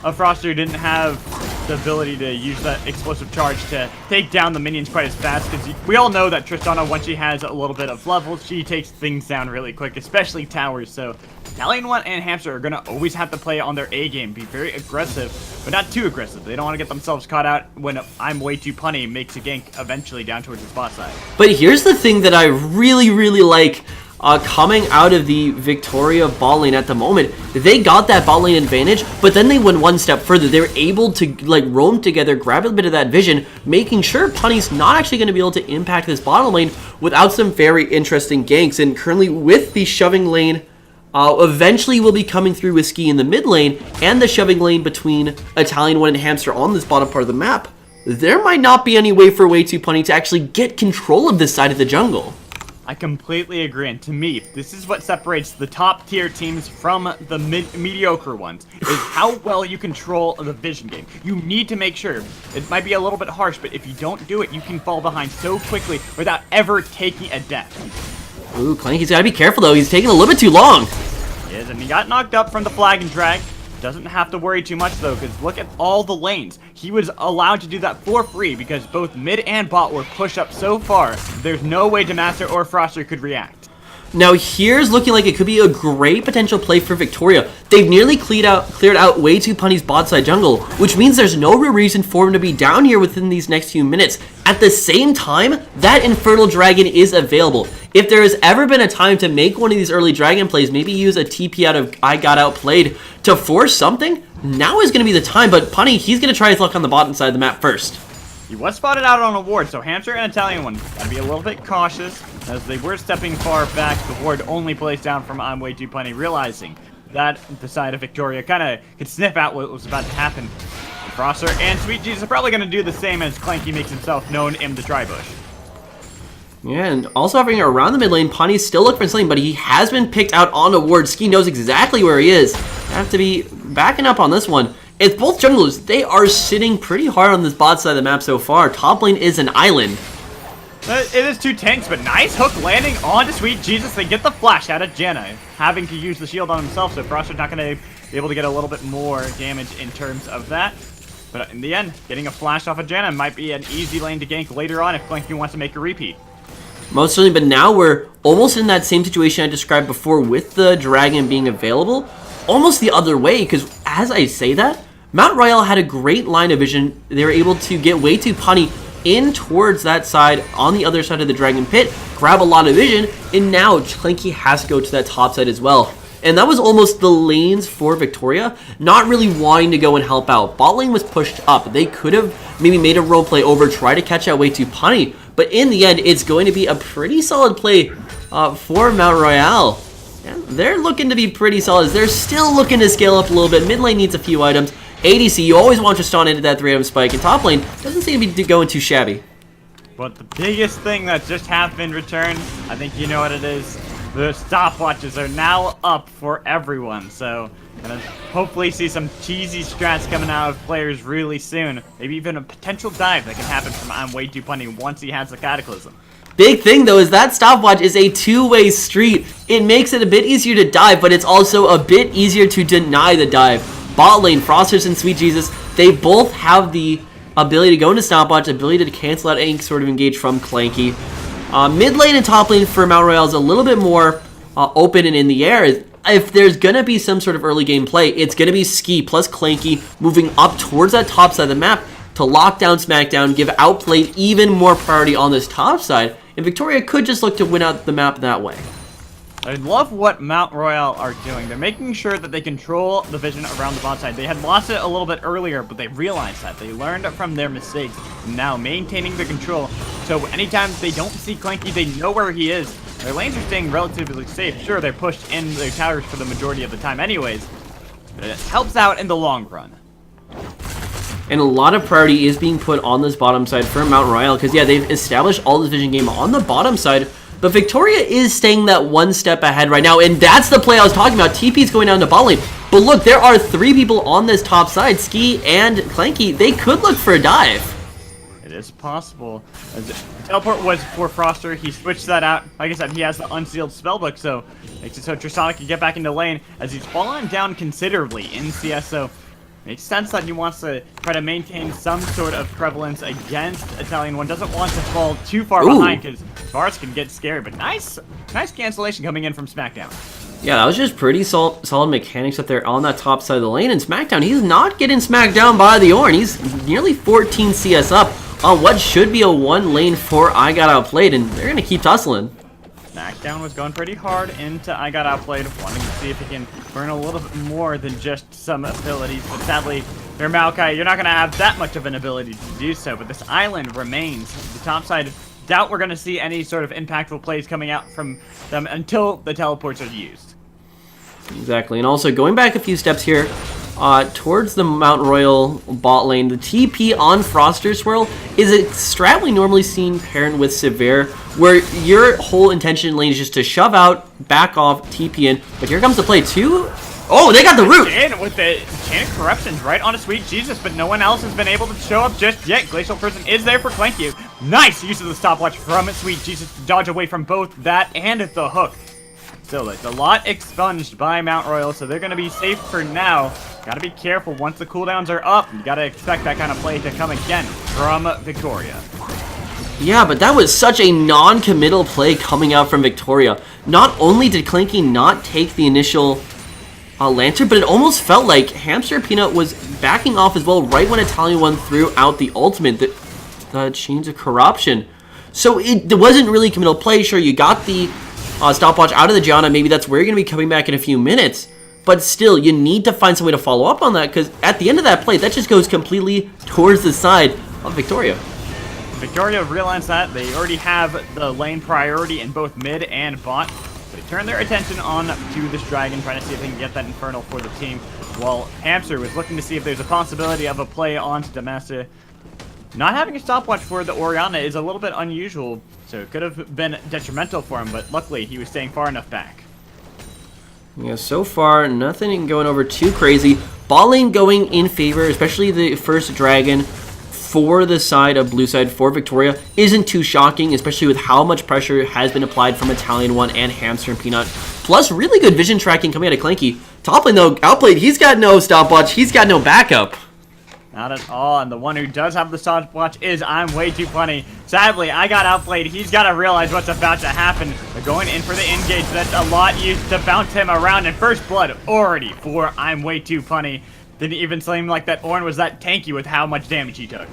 Froster didn't have the ability to use that explosive charge to take down the minions quite as fast, because we all know that Tristana, once she has a little bit of levels, she takes things down really quick, especially towers. So Italian 1 and Hamster are going to always have to play on their A game, be very aggressive, but not too aggressive. They don't want to get themselves caught out when I'm way too punny makes a gank eventually down towards the spot side. But here's the thing that I really, really like coming out of the Victoria bot lane at the moment. They got that bot lane advantage, but then they went one step further. They were able to like roam together, grab a bit of that vision, making sure Punny's not actually going to be able to impact this bottom lane without some very interesting ganks. And currently with the shoving lane, eventually will be coming through with Ski in the mid lane and the shoving lane between Italian 1 and Hamster on this bottom part of the map, there might not be any way for Way Too Punny to actually get control of this side of the jungle. I completely agree, and to me, this is what separates the top tier teams from the mediocre ones, is how well you control the vision game. You need to make sure. It might be a little bit harsh, but if you don't do it, you can fall behind so quickly without ever taking a death. Ooh, Clanky's gotta be careful though, he's taking a little bit too long. He is, and he got knocked up from the flag and drag. Doesn't have to worry too much though, because look at all the lanes. He was allowed to do that for free because both mid and bot were pushed up so far, there's no way Demaster or Froster could react. Now here's looking like it could be a great potential play for Victoria. They've nearly cleared out Way Too Punny's bot side jungle, which means there's no real reason for him to be down here within these next few minutes. At the same time, that Infernal Dragon is available. If there has ever been a time to make one of these early dragon plays, maybe use a TP out of I got outplayed to force something, now is going to be the time. But Punny, he's going to try his luck on the bottom side of the map first. He was spotted out on a ward, so Hamster and Italian 1 gotta be a little bit cautious, as they were stepping far back. The ward only plays down from I'm Way Too Punny, realizing that the side of Victoria kind of could sniff out what was about to happen. Froster and Sweet Jesus are probably going to do the same as Clanky makes himself known in the dry bush. Yeah, and also hovering around the mid lane, Punny's still looking for something, but he has been picked out on a ward. Ski knows exactly where he is. Have to be backing up on this one. It's both junglers. They are sitting pretty hard on this bot side of the map so far. Top lane is an island. It is two tanks, but nice hook landing onto Sweet Jesus. They get the flash out of Janna, having to use the shield on himself, so Froster's not going to be able to get a little bit more damage in terms of that. But in the end, getting a flash off of Janna might be an easy lane to gank later on if Clanky wants to make a repeat. Most certainly, but now we're almost in that same situation I described before with the dragon being available. Almost the other way, because as I say that, Mount Royale had a great line of vision. They were able to get Way Too Punny in towards that side on the other side of the dragon pit, grab a lot of vision, and now Clanky has to go to that top side as well. And that was almost the lanes for Victoria, not really wanting to go and help out. Bot lane was pushed up. They could have maybe made a role play over, try to catch out Way Too Punny, but in the end, it's going to be a pretty solid play for Mount Royale. Yeah, they're looking to be pretty solid. They're still looking to scale up a little bit. Mid lane needs a few items. ADC, you always want Tristan into that 3-item spike, and top lane doesn't seem to be going too shabby. But the biggest thing that just happened in return, I think you know what it is. The stopwatches are now up for everyone, so gonna hopefully see some cheesy strats coming out of players really soon. Maybe even a potential dive that can happen from I'm Way Too Punny once he has the Cataclysm. Big thing though is that stopwatch is a two-way street. It makes it a bit easier to dive, but it's also a bit easier to deny the dive. Bot lane, Frosters and Sweet Jesus, they both have the ability to go into stopwatch, ability to cancel out any sort of engage from Clanky. Mid lane and top lane for Mount Royale is a little bit more open and in the air. If there's going to be some sort of early game play, it's going to be Ski plus Clanky moving up towards that top side of the map to lock down Smackdown, give Outplayed even more priority on this top side, and Victoria could just look to win out the map that way. I love what Mount Royale are doing. They're making sure that they control the vision around the bot side. They had lost it a little bit earlier, but they realized that. They learned from their mistakes, now maintaining the control. So anytime they don't see Clanky, they know where he is. Their lanes are staying relatively safe. Sure, they're pushed in their towers for the majority of the time anyways, but it helps out in the long run. And a lot of priority is being put on this bottom side for Mount Royale, because yeah, they've established all this vision game on the bottom side, but Victoria is staying that one step ahead right now, and that's the play I was talking about. TP's going down to bot lane. But look, there are three people on this top side, Ski and Clanky. They could look for a dive. It is possible. As the teleport was for Froster, he switched that out. Like I said, he has the unsealed spellbook, so makes it so Tristana can get back into lane as he's fallen down considerably in CS. So Makes sense that he wants to try to maintain some sort of prevalence against Italian One. Doesn't want to fall too far behind because Vars can get scary. But nice cancellation coming in from SmackDown. Yeah, that was just pretty solid mechanics up there on that top side of the lane. And SmackDown, he's not getting smacked down by the Ornn. He's nearly 14 CS up on what should be a one lane for I Got Outplayed, and they're going to keep tussling. SmackDown was going pretty hard into I Got Outplayed, wanting to see if he can burn a little bit more than just some abilities. But sadly, their Maokai, you're not going to have that much of an ability to do so. But this island remains. The top side, doubt we're going to see any sort of impactful plays coming out from them until the teleports are used. Exactly, and also going back a few steps here, towards the Mount Royal bot lane, the TP on Froster Swirl is a strat we normally seen paired with Severe, where your whole intention lane is just to shove out, back off, TP in, but here comes the play too. Oh, they got the root! In with the Chain of Corruptions right on a Sweet Jesus, but no one else has been able to show up just yet. Glacial Person is there for Clank You. Nice use of the stopwatch from Sweet Jesus to dodge away from both that and the hook. Still, it's a lot expunged by Mount Royal, so they're going to be safe for now. Gotta be careful once the cooldowns are up. You gotta expect that kind of play to come again from Victoria. Yeah, but that was such a non-committal play coming out from Victoria. Not only did Clanky not take the initial Lantern, but it almost felt like Hamster Peanut was backing off as well right when Italian One threw out the ultimate, the Chains of Corruption. So it wasn't really a committal play. Sure, you got the stopwatch out of the Gianna. Maybe that's where you're going to be coming back in a few minutes. But still, you need to find some way to follow up on that, because at the end of that play, that just goes completely towards the side of Victoria. Victoria realized that they already have the lane priority in both mid and bot. They turn their attention on to this dragon, trying to see if they can get that Infernal for the team, while Hamster was looking to see if there's a possibility of a play onto Demacia. Not having a stopwatch for the Orianna is a little bit unusual, so it could have been detrimental for him, but luckily he was staying far enough back. Yeah, so far, nothing going over too crazy. Bot lane going in favor, especially the first dragon for the side of blue side for Victoria, isn't too shocking, especially with how much pressure has been applied from Italian One and Hamster and Peanut. Plus, really good vision tracking coming out of Clanky. Top lane, though, Outplayed, he's got no stopwatch, he's got no backup. Not at all, and the one who does have the stopwatch is I'm Way Too Funny. Sadly, I got outplayed. He's got to realize what's about to happen. They're going in for the engage. That's a lot used to bounce him around, and first blood already for I'm Way Too Funny. Didn't even seem like that Ornn was that tanky with how much damage he took.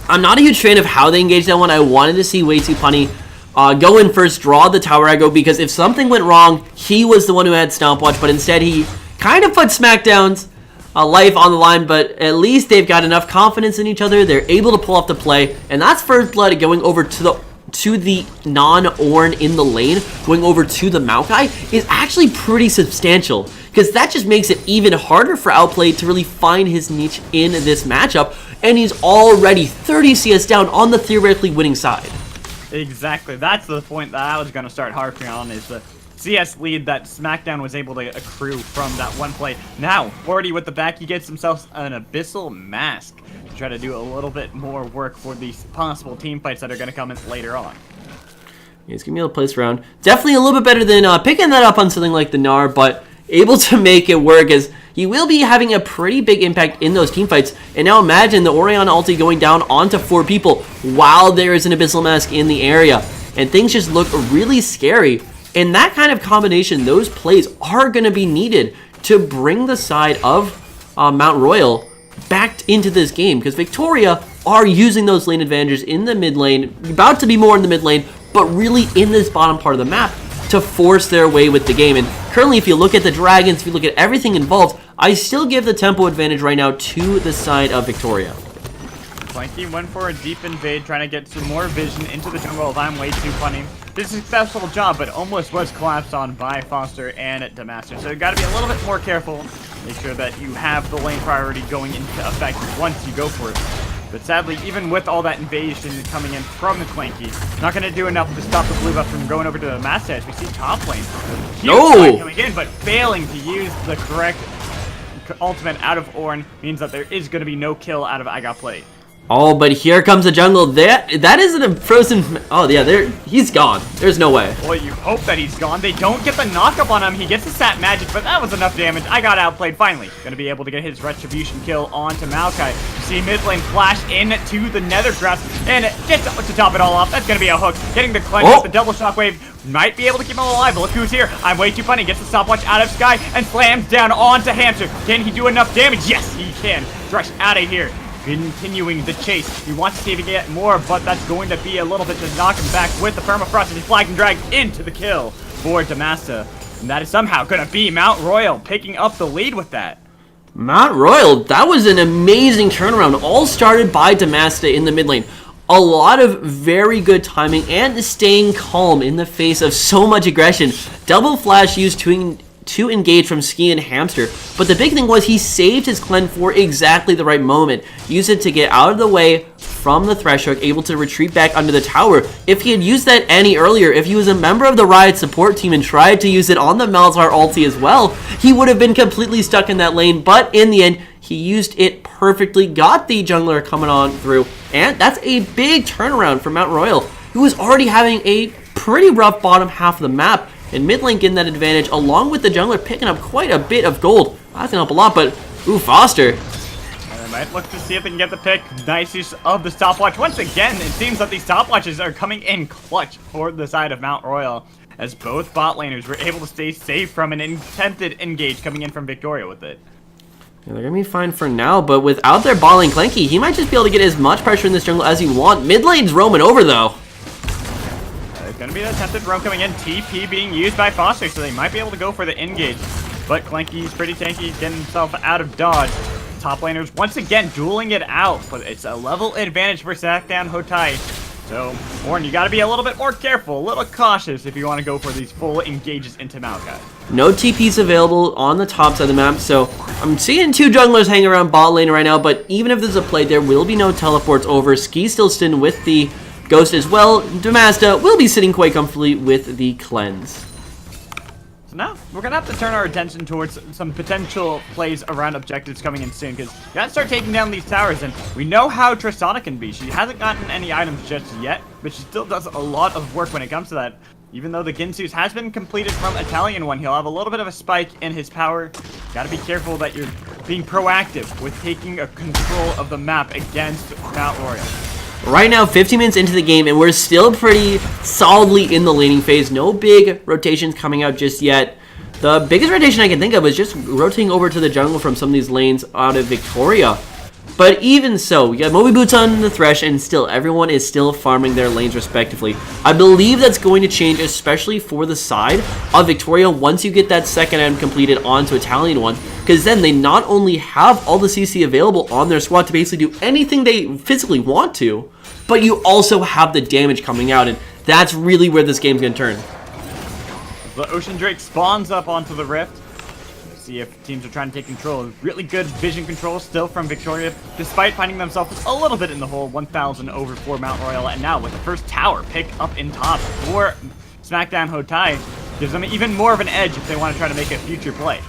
I'm not a huge fan of how they engaged that one. I wanted to see Way Too Funny go in first, draw the tower aggro, because if something went wrong, he was the one who had stopwatch, but instead he kind of put SmackDown's life on the line, but at least they've got enough confidence in each other. They're able to pull off the play, and that's first blood going over to the non-Ornn in the lane, going over to the Maokai, is actually pretty substantial, because that just makes it even harder for Outplayed to really find his niche in this matchup, and he's already 30 CS down on the theoretically winning side. Exactly, that's the point that I was going to start harping on, is the CS lead that SmackDown was able to accrue from that one play. Now, 40 with the back, he gets himself an Abyssal Mask to try to do a little bit more work for these possible team fights that are going to come in later on. He's going to be able to place around. Definitely a little bit better than picking that up on something like the Gnar, but able to make it work, as he will be having a pretty big impact in those team fights. And now imagine the Orianna ulti going down onto 4 people while there is an Abyssal Mask in the area. And things just look really scary. And that kind of combination, those plays are going to be needed to bring the side of Mount Royal back into this game, because Victoria are using those lane advantages in the mid lane, about to be more in the mid lane, but really in this bottom part of the map to force their way with the game. And currently, if you look at the Dragons, if you look at everything involved, I still give the tempo advantage right now to the side of Victoria. Flanky went for a deep invade, trying to get some more vision into the jungle of I'm Way Too Funny. Did a successful job, but almost was collapsed on by Foster and Demacia. So you got to be a little bit more careful. Make sure that you have the lane priority going into effect once you go for it. But sadly, even with all that invasion coming in from the Clanky, not going to do enough to stop the blue buff from going over to the Demacia, as we see top lane. No! Coming in, but failing to use the correct ultimate out of Ornn means that there is going to be no kill out of I Got Played. Oh, but here comes the jungle. That isn't a frozen. Oh yeah, he's gone. There's no way. Well, you hope that he's gone. They don't get the knock-up on him. He gets the sap magic, but that was enough damage. I got outplayed finally. Gonna be able to get his retribution kill onto Maokai. You see mid lane flash into the nether grass, and just to top it all off, that's gonna be a hook. Getting the cleanse with the double shockwave. Might be able to keep him alive, but look who's here. I'm way too funny. Gets the stopwatch out of Sky and slams down onto Hamster. Can he do enough damage? Yes, he can. Thresh out of here. Continuing the chase. He wants to see if he can get more, but that's going to be a little bit to knock him back with the permafrost, and he flagged and dragged into the kill for Damasta. And that is somehow going to be Mount Royal picking up the lead with that. Mount Royal, that was an amazing turnaround, all started by Damasta in the mid lane. A lot of very good timing and staying calm in the face of so much aggression. Double flash used to engage from Ski and Hamster, but the big thing was he saved his cleanse for exactly the right moment. Used it to get out of the way from the Threshold, able to retreat back under the tower. If he had used that any earlier, if he was a member of the Riot support team and tried to use it on the Malzahar ulti as well, he would have been completely stuck in that lane, but in the end, he used it perfectly, got the jungler coming on through, and that's a big turnaround for Mount Royal, who was already having a pretty rough bottom half of the map. And mid lane getting that advantage, along with the jungler picking up quite a bit of gold. That's gonna help a lot, but ooh, Foster. And they might look to see if they can get the pick. Nice use of the stopwatch. Once again, it seems that these stopwatches are coming in clutch for the side of Mount Royal, as both bot laners were able to stay safe from an intended engage coming in from Victoria with it. Yeah, they're gonna be fine for now, but without their bot lane Clanky, he might just be able to get as much pressure in this jungle as he wants. Mid lane's roaming over though. Gonna be the attempted roam coming in. TP being used by Foster, so they might be able to go for the engage. But Clanky's pretty tanky, getting himself out of dodge. Top laners once again dueling it out, but it's a level advantage for Sackdown Hotai. So, Warren, you gotta be a little bit more careful, a little cautious if you want to go for these full engages into Maokai. No TPs available on the top side of the map, so I'm seeing two junglers hanging around bot lane right now, but even if there's a play, there will be no teleports over. Ski's still sitting with the Ghost as well. Damasta will be sitting quite comfortably with the cleanse. So now, we're going to have to turn our attention towards some potential plays around objectives coming in soon, because you got to start taking down these towers, and we know how Tristana can be. She hasn't gotten any items just yet, but she still does a lot of work when it comes to that. Even though the Ginsu's has been completed from Italian one, he'll have a little bit of a spike in his power. Got to be careful that you're being proactive with taking a control of the map against Mount Royal. Right now, 15 minutes into the game, and we're still pretty solidly in the laning phase. No big rotations coming out just yet. The biggest rotation I can think of is just rotating over to the jungle from some of these lanes out of Victoria. But even so, we got Moby Boots on the Thresh, and still, everyone is still farming their lanes respectively. I believe that's going to change, especially for the side of Victoria, once you get that second item completed onto Italian one, because then they not only have all the CC available on their squad to basically do anything they physically want to, but you also have the damage coming out, and that's really where this game's going to turn. The Ocean Drake spawns up onto the Rift. See if teams are trying to take control. Really good vision control still from Victoria, despite finding themselves a little bit in the hole. 1,000 over for Mount Royal, and now with the first tower pick up in top for Smackdown Hotai, gives them even more of an edge if they want to try to make a future play.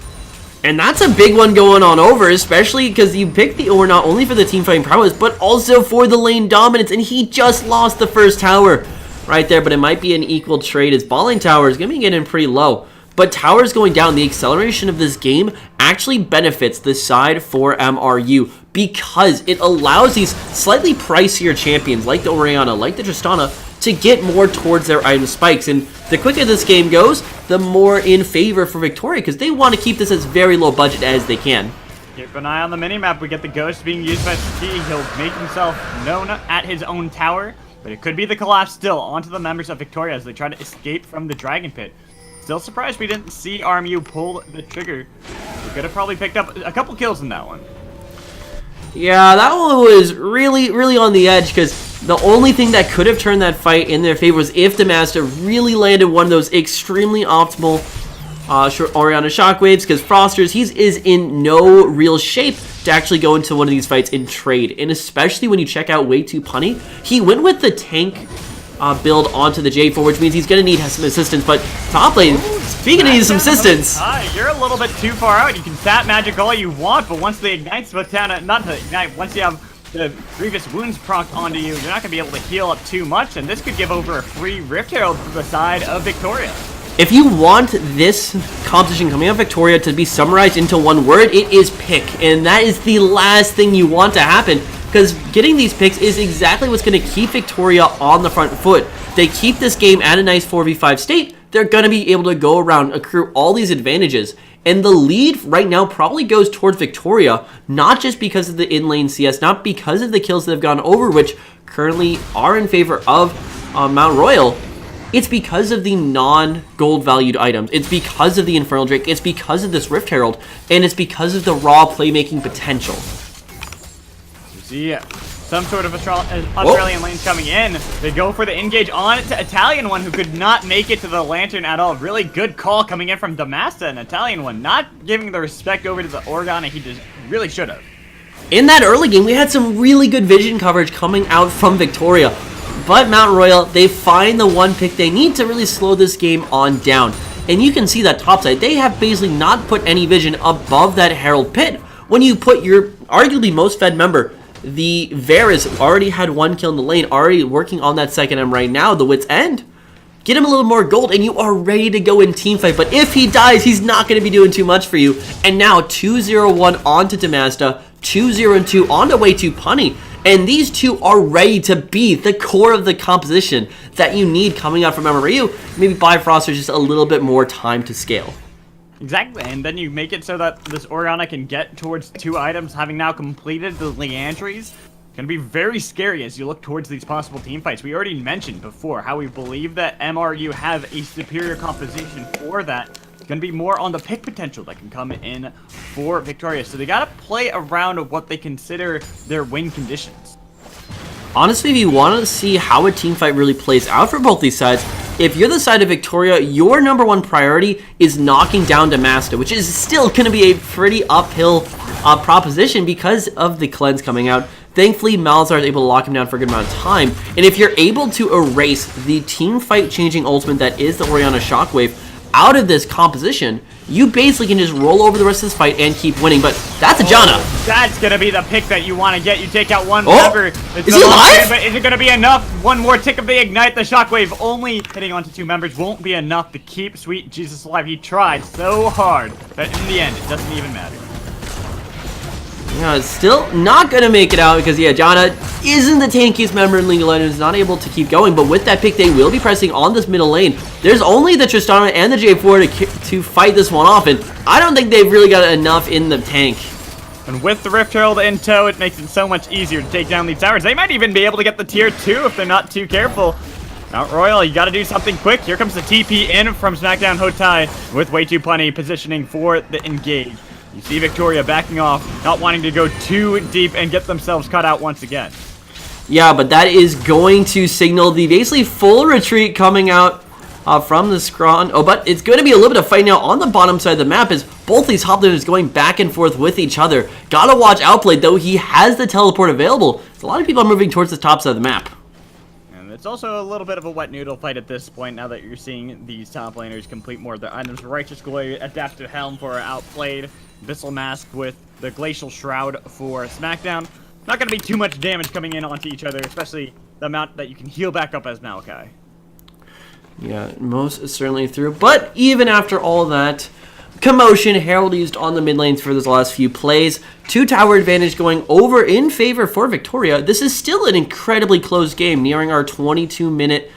And that's a big one going on over, especially because you picked the Or not only for the team fighting prowess, but also for the lane dominance, and he just lost the first tower right there, but it might be an equal trade as bot lane tower is going to be getting pretty low. But towers going down, the acceleration of this game actually benefits the side for MRU because it allows these slightly pricier champions like the Orianna, like the Tristana, to get more towards their item spikes. And the quicker this game goes, the more in favor for Victoria because they want to keep this as very low budget as they can. Keep an eye on the minimap. We get the Ghost being used by Ski. He'll make himself known at his own tower, but it could be the collapse still onto the members of Victoria as they try to escape from the Dragon Pit. Still surprised we didn't see RMU pull the trigger. We could have probably picked up a couple kills in that one. Yeah, that one was really, really on the edge because the only thing that could have turned that fight in their favor was if the Master really landed one of those extremely optimal Orianna shockwaves because Froster's, he is in no real shape to actually go into one of these fights in trade. And especially when you check out Way Too Punny, he went with the tank build onto the J4, which means he's going to need some assistance, but top lane, speaking of needing some assistance. You're a little bit too far out. You can stat magic all you want, but once the Ignite's put down, not the Ignite, once you have the grievous wounds procced onto you, you're not going to be able to heal up too much, and this could give over a free Rift Herald to the side of Victoria. If you want this competition coming out of Victoria to be summarized into one word, it is pick. And that is the last thing you want to happen, because getting these picks is exactly what's going to keep Victoria on the front foot. They keep this game at a nice 4v5 state, they're going to be able to go around, accrue all these advantages. And the lead right now probably goes towards Victoria, not just because of the in-lane CS, not because of the kills that have gone over, which currently are in favor of Mount Royal. It's because of the non-gold valued items. It's because of the Infernal Drake. It's because of this Rift Herald. And it's because of the raw playmaking potential. You see some sort of Australian lanes coming in. They go for the engage on it to Italian one, who could not make it to the Lantern at all. Really good call coming in from Damasta, an Italian one, not giving the respect over to the Organa he just really should have. In that early game, we had some really good vision coverage coming out from Victoria. But Mount Royal, they find the one pick they need to really slow this game on down. And you can see that topside, they have basically not put any vision above that Herald pit. When you put your arguably most fed member, the Varus, already had one kill in the lane, already working on that second M right now, the Wit's End. Get him a little more gold and you are ready to go in team fight. But if he dies, he's not going to be doing too much for you. And now 2-0-1 onto Damasta, 2-0-2 onto Way Too Punny. And these two are ready to be the core of the composition that you need coming out from MRU. Maybe Bifrost just a little bit more time to scale. Exactly, and then you make it so that this Oriana can get towards 2 items, having now completed the Leandries. Going to be very scary as you look towards these possible team fights. We already mentioned before how we believe that MRU have a superior composition for that. It's going to be more on the pick potential that can come in for Victoria. So they got to play around what they consider their win conditions. Honestly, if you want to see how a team fight really plays out for both these sides, if you're the side of Victoria, your number one priority is knocking down Damasta, which is still going to be a pretty uphill proposition because of the cleanse coming out. Thankfully, Malazar is able to lock him down for a good amount of time. And if you're able to erase the team fight changing ultimate that is the Oriana Shockwave out of this composition, you basically can just roll over the rest of this fight and keep winning. But that's a Janna. That's going to be the pick that you want to get. You take out one member. Is he alive? But is it going to be enough? One more tick of the Ignite. The Shockwave only hitting onto 2 members won't be enough to keep Sweet Jesus alive. He tried so hard, but in the end, it doesn't even matter. Yeah, it's still not going to make it out because, yeah, Janna isn't the tankiest member in League of Legends, not able to keep going. But with that pick, they will be pressing on this middle lane. There's only the Tristana and the J4 to fight this one off, and I don't think they've really got enough in the tank. And with the Rift Herald in tow, it makes it so much easier to take down these towers. They might even be able to get the tier 2 if they're not too careful. Mount Royal, you got to do something quick. Here comes the TP in from SmackDown Hotai with Way Too Punny positioning for the engage. You see Victoria backing off, not wanting to go too deep and get themselves cut out once again. Yeah, but that is going to signal the basically full retreat coming out from the Scron. Oh, but it's going to be a little bit of fight now on the bottom side of the map as both these top laners going back and forth with each other. Gotta watch Outplayed, though he has the teleport available. So a lot of people are moving towards the top side of the map. It's also a little bit of a wet noodle fight at this point now that you're seeing these top laners complete more of their items. Righteous Glory, Adaptive Helm for Outplayed, Abyssal Mask with the Glacial Shroud for SmackDown. Not going to be too much damage coming in onto each other, especially the amount that you can heal back up as Maokai. Yeah, most certainly through. But even after all that commotion, Herald used on the mid lanes for those last few plays. 2 tower advantage going over in favor for Victoria. This is still an incredibly close game, nearing our 22-minute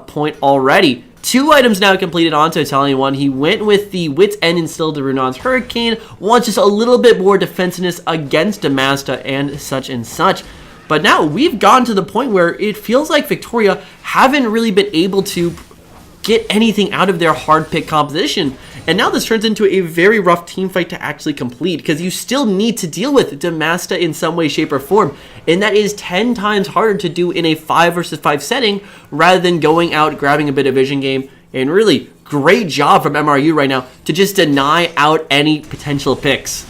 point already. 2 items now completed onto Italian one. He went with the Wit's End instilled to Runon's Hurricane. Wants just a little bit more defensiveness against Damasta and such. But now we've gotten to the point where it feels like Victoria haven't really been able to get anything out of their hard pick composition. And now this turns into a very rough team fight to actually complete because you still need to deal with Damasta in some way, shape, or form. And that is 10 times harder to do in a 5 versus 5 setting rather than going out, grabbing a bit of vision game. And really, great job from MRU right now to just deny out any potential picks.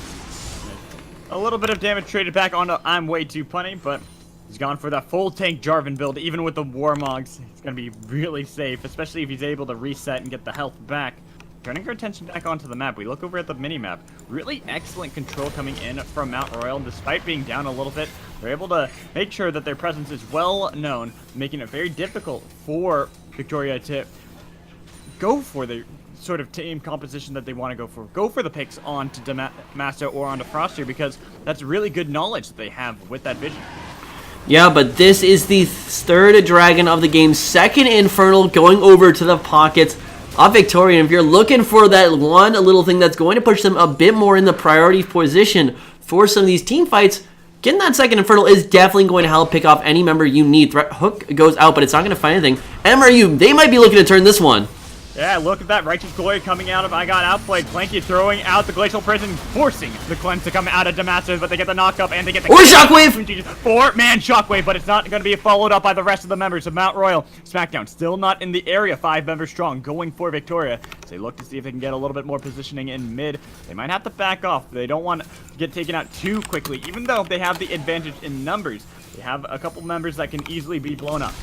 A little bit of damage traded back onto I'm Way Too Punny, but he's gone for that full tank Jarvan build. Even with the Warmogs, it's going to be really safe, especially if he's able to reset and get the health back. turning our attention back onto the map, we look over at the mini-map. Really excellent control coming in from Mount Royal. Despite being down a little bit, they're able to make sure that their presence is well known, making it very difficult for Victoria to go for the sort of team composition that they want to go for. Go for the picks onto Damasto or onto Froster, because that's really good knowledge that they have with that vision. Yeah, but this is the third dragon of the game. Second Infernal going over to the pockets of Victoria. And if you're looking for that one little thing that's going to push them a bit more in the priority position for some of these team fights, getting that second Infernal is definitely going to help pick off any member you need. Threat Hook goes out, but it's not going to find anything. MRU, they might be looking to turn this one. Yeah, look at that. Righteous Glory coming out of I Got Outplayed. Clanky throwing out the Glacial Prison, forcing the cleanse to come out of Damascus, but they get the knock up and they get the... Or Shockwave! 4-man Shockwave, but it's not going to be followed up by the rest of the members of Mount Royal. SmackDown still not in the area, 5 members strong, going for Victoria. As they look to see if they can get a little bit more positioning in mid. They might have to back off. They don't want to get taken out too quickly, even though they have the advantage in numbers. They have a couple members that can easily be blown up.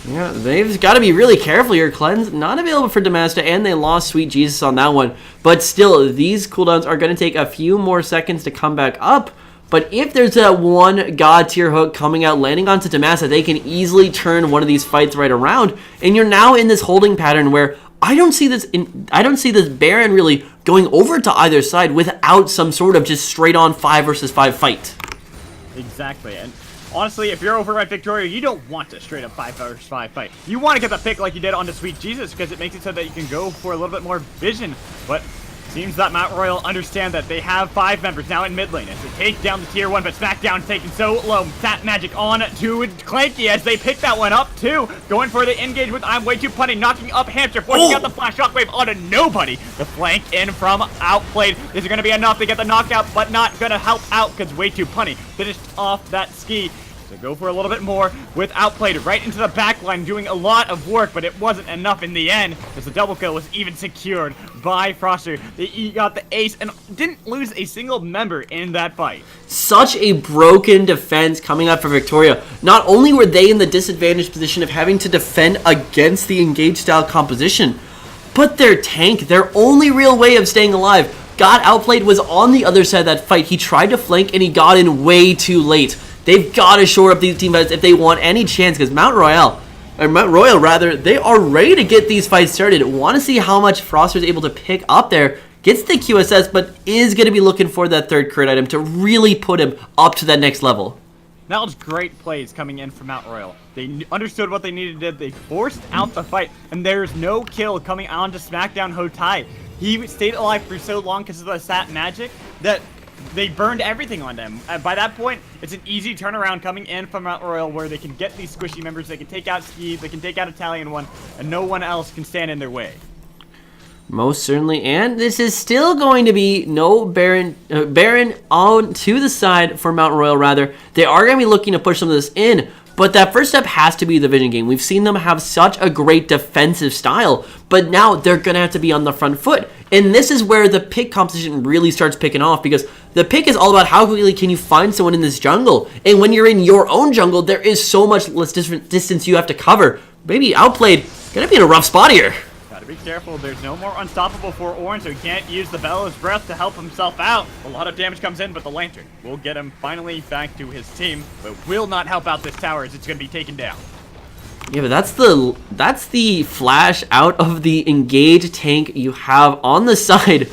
Yeah, they've got to be really careful here. Cleanse not available for Damasta, and they lost Sweet Jesus on that one. But still, these cooldowns are going to take a few more seconds to come back up. But if there's that one God tier hook coming out, landing onto Damasta, they can easily turn one of these fights right around. And you're now in this holding pattern where I don't see this Baron really going over to either side without some sort of just straight on 5 versus 5 fight. Exactly, and honestly, if you're over at Victoria, you don't want a straight up 5 versus 5 fight. You want to get the pick like you did on the Sweet Jesus, because it makes it so that you can go for a little bit more vision. But seems that Mount Royal understand that they have 5 members now in mid lane as they take down the tier 1, but SmackDown's taken so low. Fat Magic on to Clanky as they pick that one up too. Going for the engage with I'm Way Too Punny, knocking up Hamster, forcing out the flash shockwave onto nobody. The flank in from Outplayed. This is going to be enough to get the knockout, but not going to help out because Way Too Punny finished off that ski. So go for a little bit more with Outplayed right into the back line, doing a lot of work, but it wasn't enough in the end as the double kill was even secured by Froster. They got the ace and didn't lose a single member in that fight. Such a broken defense coming up for Victoria. Not only were they in the disadvantaged position of having to defend against the engage style composition, but their tank, their only real way of staying alive, got outplayed, was on the other side of that fight. He tried to flank and he got in way too late. They've got to shore up these team fights if they want any chance, because Mount Royal, they are ready to get these fights started. Want to see how much Froster is able to pick up there. Gets the QSS, but is going to be looking for that third crit item to really put him up to that next level. That was great plays coming in from Mount Royal. They understood what they needed to do. They forced out the fight, and there's no kill coming on to SmackDown Hotai. He stayed alive for so long because of the Sat Magic that they burned everything on them. By that point, it's an easy turnaround coming in from Mount Royal where they can get these squishy members, they can take out Ski, they can take out Italian One, and no one else can stand in their way. Most certainly, and this is still going to be no Baron on to the side for Mount Royal, rather. They are going to be looking to push some of this in, but that first step has to be the vision game. We've seen them have such a great defensive style, but now they're going to have to be on the front foot. And this is where the pick competition really starts picking off, because the pick is all about how quickly can you find someone in this jungle. And when you're in your own jungle, there is so much less distance you have to cover. Maybe Outplayed going to be in a rough spot here. Gotta be careful, there's no more unstoppable for Orange, so he can't use the Bellows Breath to help himself out. A lot of damage comes in, but the Lantern will get him finally back to his team, but will not help out this tower as it's gonna be taken down. Yeah, but that's the flash out of the engage tank you have on the side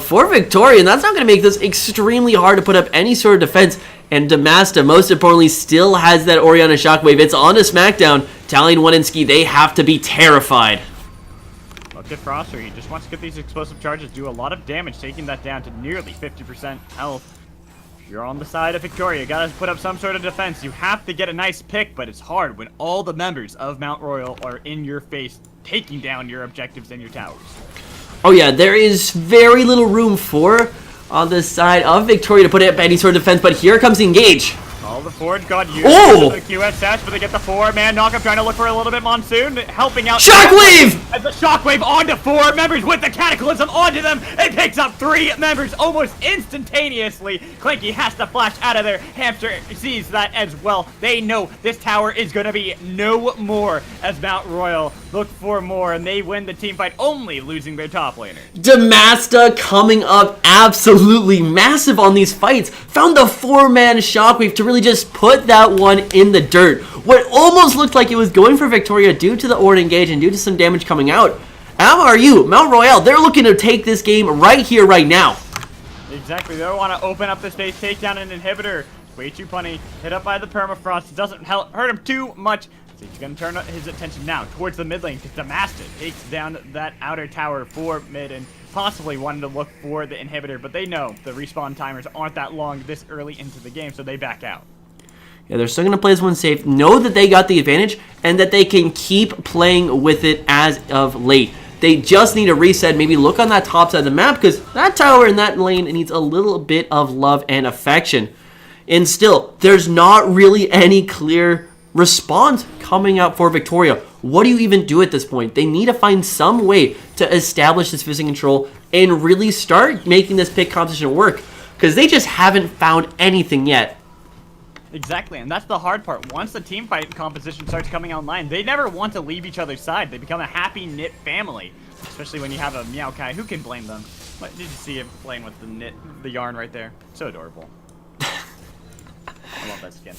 for Victoria, and that's not going to make this extremely hard to put up any sort of defense. And Damasta, most importantly, still has that Orianna Shockwave. It's on to SmackDown. Italian One and Ski, they have to be terrified. Look at Froster, he just wants to get these explosive charges, do a lot of damage, taking that down to nearly 50% health. If you're on the side of Victoria, you gotta put up some sort of defense. You have to get a nice pick, but it's hard when all the members of Mount Royal are in your face, taking down your objectives and your towers. Oh yeah, there is very little room for on the side of Victoria to put up any sort of defense, but here comes the engage. All the Forge God used Oh! the QSS, but they get the 4-man knockup, trying to look for a little bit Monsoon, helping out. Shockwave! As the Shockwave onto 4 members with the Cataclysm onto them. It picks up 3 members almost instantaneously. Clanky has to flash out of there. Hamster sees that as well. They know this tower is going to be no more as Mount Royal look for more, and they win the team fight, only losing their top laner. Damasta coming up absolutely massive on these fights. Found the 4-man Shockwave to really just put that one in the dirt. What almost looked like it was going for Victoria due to the Ord engage and due to some damage coming out. MRU, Mount Royal, they're looking to take this game right here, right now. Exactly, they want to open up the stage, take down an inhibitor. Way too punny, hit up by the permafrost. It doesn't hurt him too much. So he's going to turn his attention now towards the mid lane, because Damasta takes down that outer tower for mid and possibly wanted to look for the inhibitor, but they know the respawn timers aren't that long this early into the game, so they back out. Yeah, they're still going to play this one safe, know that they got the advantage, and that they can keep playing with it as of late. They just need a reset, maybe look on that top side of the map, because that tower in that lane needs a little bit of love and affection. And still, there's not really any clear response coming out for Victoria. What do you even do at this point? They need to find some way to establish this vision control and really start making this pick competition work, because they just haven't found anything yet. Exactly, and that's the hard part. Once the team fight composition starts coming online, they never want to leave each other's side. They become a happy knit family, especially when you have a Meowkai. Who can blame them? What, did you see him playing with the yarn right there? So adorable. I love that skin.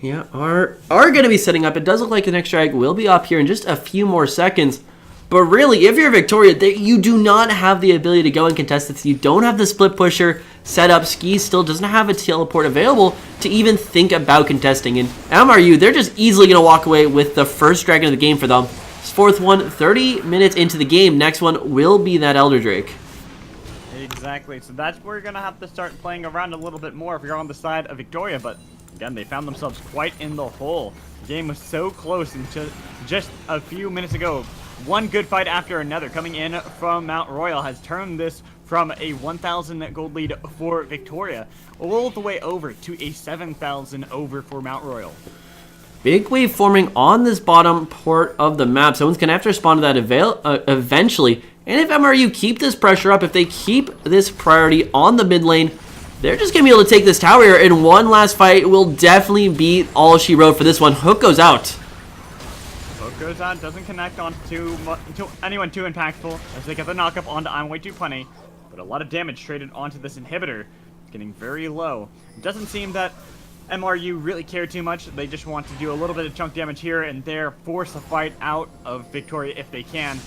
Yeah, are going to be setting up. It does look like the next drag will be up here in just a few more seconds. But really, if you're Victoria, you do not have the ability to go and contest this. You don't have the split pusher set up. Ski still doesn't have a teleport available to even think about contesting. And MRU, they're just easily going to walk away with the first dragon of the game for them. This fourth one, 30 minutes into the game. Next one will be that Elder Drake. Exactly, so that's where you're going to have to start playing around a little bit more if you're on the side of Victoria, but again, they found themselves quite in the hole. The game was so close, and just a few minutes ago, one good fight after another coming in from Mount Royal has turned this from a 1,000 gold lead for Victoria all the way over to a 7,000 over for Mount Royal. Big wave forming on this bottom part of the map. Someone's going to have to respond to that eventually. And if MRU keep this pressure up, if they keep this priority on the mid lane, they're just going to be able to take this tower here. And one last fight will definitely be all she wrote for this one. Hook goes out. Hook goes out, doesn't connect on to anyone too impactful as they get the knockup onto I'm Way Too Punny. But a lot of damage traded onto this inhibitor. It's getting very low. It doesn't seem that MRU really care too much. They just want to do a little bit of chunk damage here and there, force a fight out of Victoria if they can.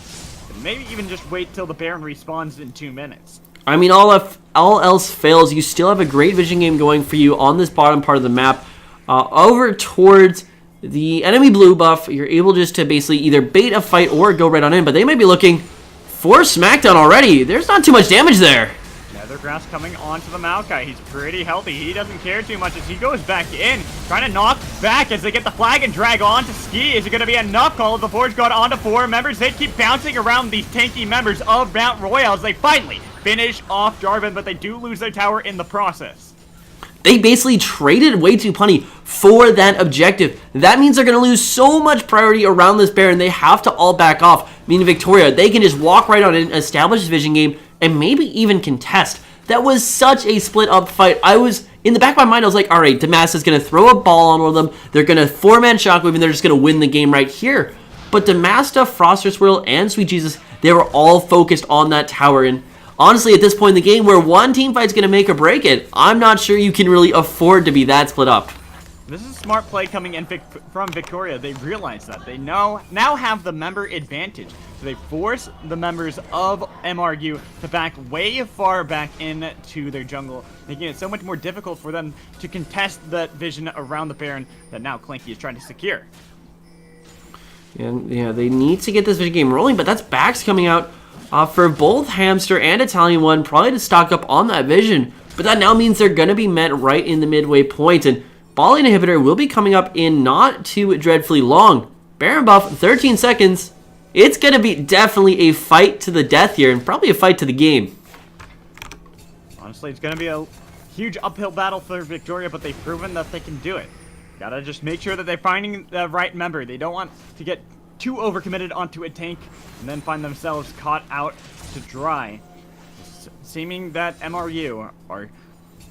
And maybe even just wait till the Baron respawns in 2 minutes. I mean, all else fails, you still have a great vision game going for you on this bottom part of the map. Over towards the enemy blue buff, you're able just to basically either bait a fight or go right on in, but they might be looking for Smackdown already. There's not too much damage there. Nethergrass coming onto the Maokai. He's pretty healthy. He doesn't care too much as he goes back in, trying to knock back as they get the flag and drag on to Ski. Is it going to be enough? Call of the Forge God onto 4 members. They keep bouncing around these tanky members of Mount Royal as they finally finish off Jarvan, but they do lose their tower in the process. They basically traded Way Too Punny for that objective. That means they're going to lose so much priority around this Baron. They have to all back off. Meaning Victoria, they can just walk right on in, establish this vision game, and maybe even contest. That was such a split up fight. I was, in the back of my mind, I was like, all right, Damasta's going to throw a ball on one of them. They're going to 4-man Shockwave, and they're just going to win the game right here. But Damasta, Froster Swirl, and Sweet Jesus, they were all focused on that tower. And honestly, at this point in the game, where one team fight's going to make or break it, I'm not sure you can really afford to be that split up. This is a smart play coming in from Victoria. They realize that. They now have the member advantage. So they force the members of MRU to back way far back into their jungle, making it so much more difficult for them to contest that vision around the Baron that now Clanky is trying to secure. And yeah, they need to get this vision game rolling, but that's backs coming out for both Hamster and Italian One, probably to stock up on that vision. But that now means they're going to be met right in the midway point, and Ball Inhibitor will be coming up in not too dreadfully long. Baron buff, 13 seconds. It's going to be definitely a fight to the death here, and probably a fight to the game. Honestly, it's going to be a huge uphill battle for Victoria, but they've proven that they can do it. Gotta just make sure that they're finding the right member. They don't want to get too overcommitted onto a tank and then find themselves caught out to dry. Seeming that MRU are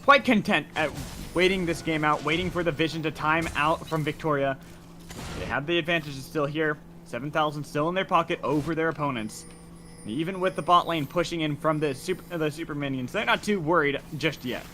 quite content at waiting this game out, waiting for the vision to time out from Victoria. They have the advantage still here. 7,000 still in their pocket over their opponents. Even with the bot lane pushing in from the super minions, they're not too worried just yet.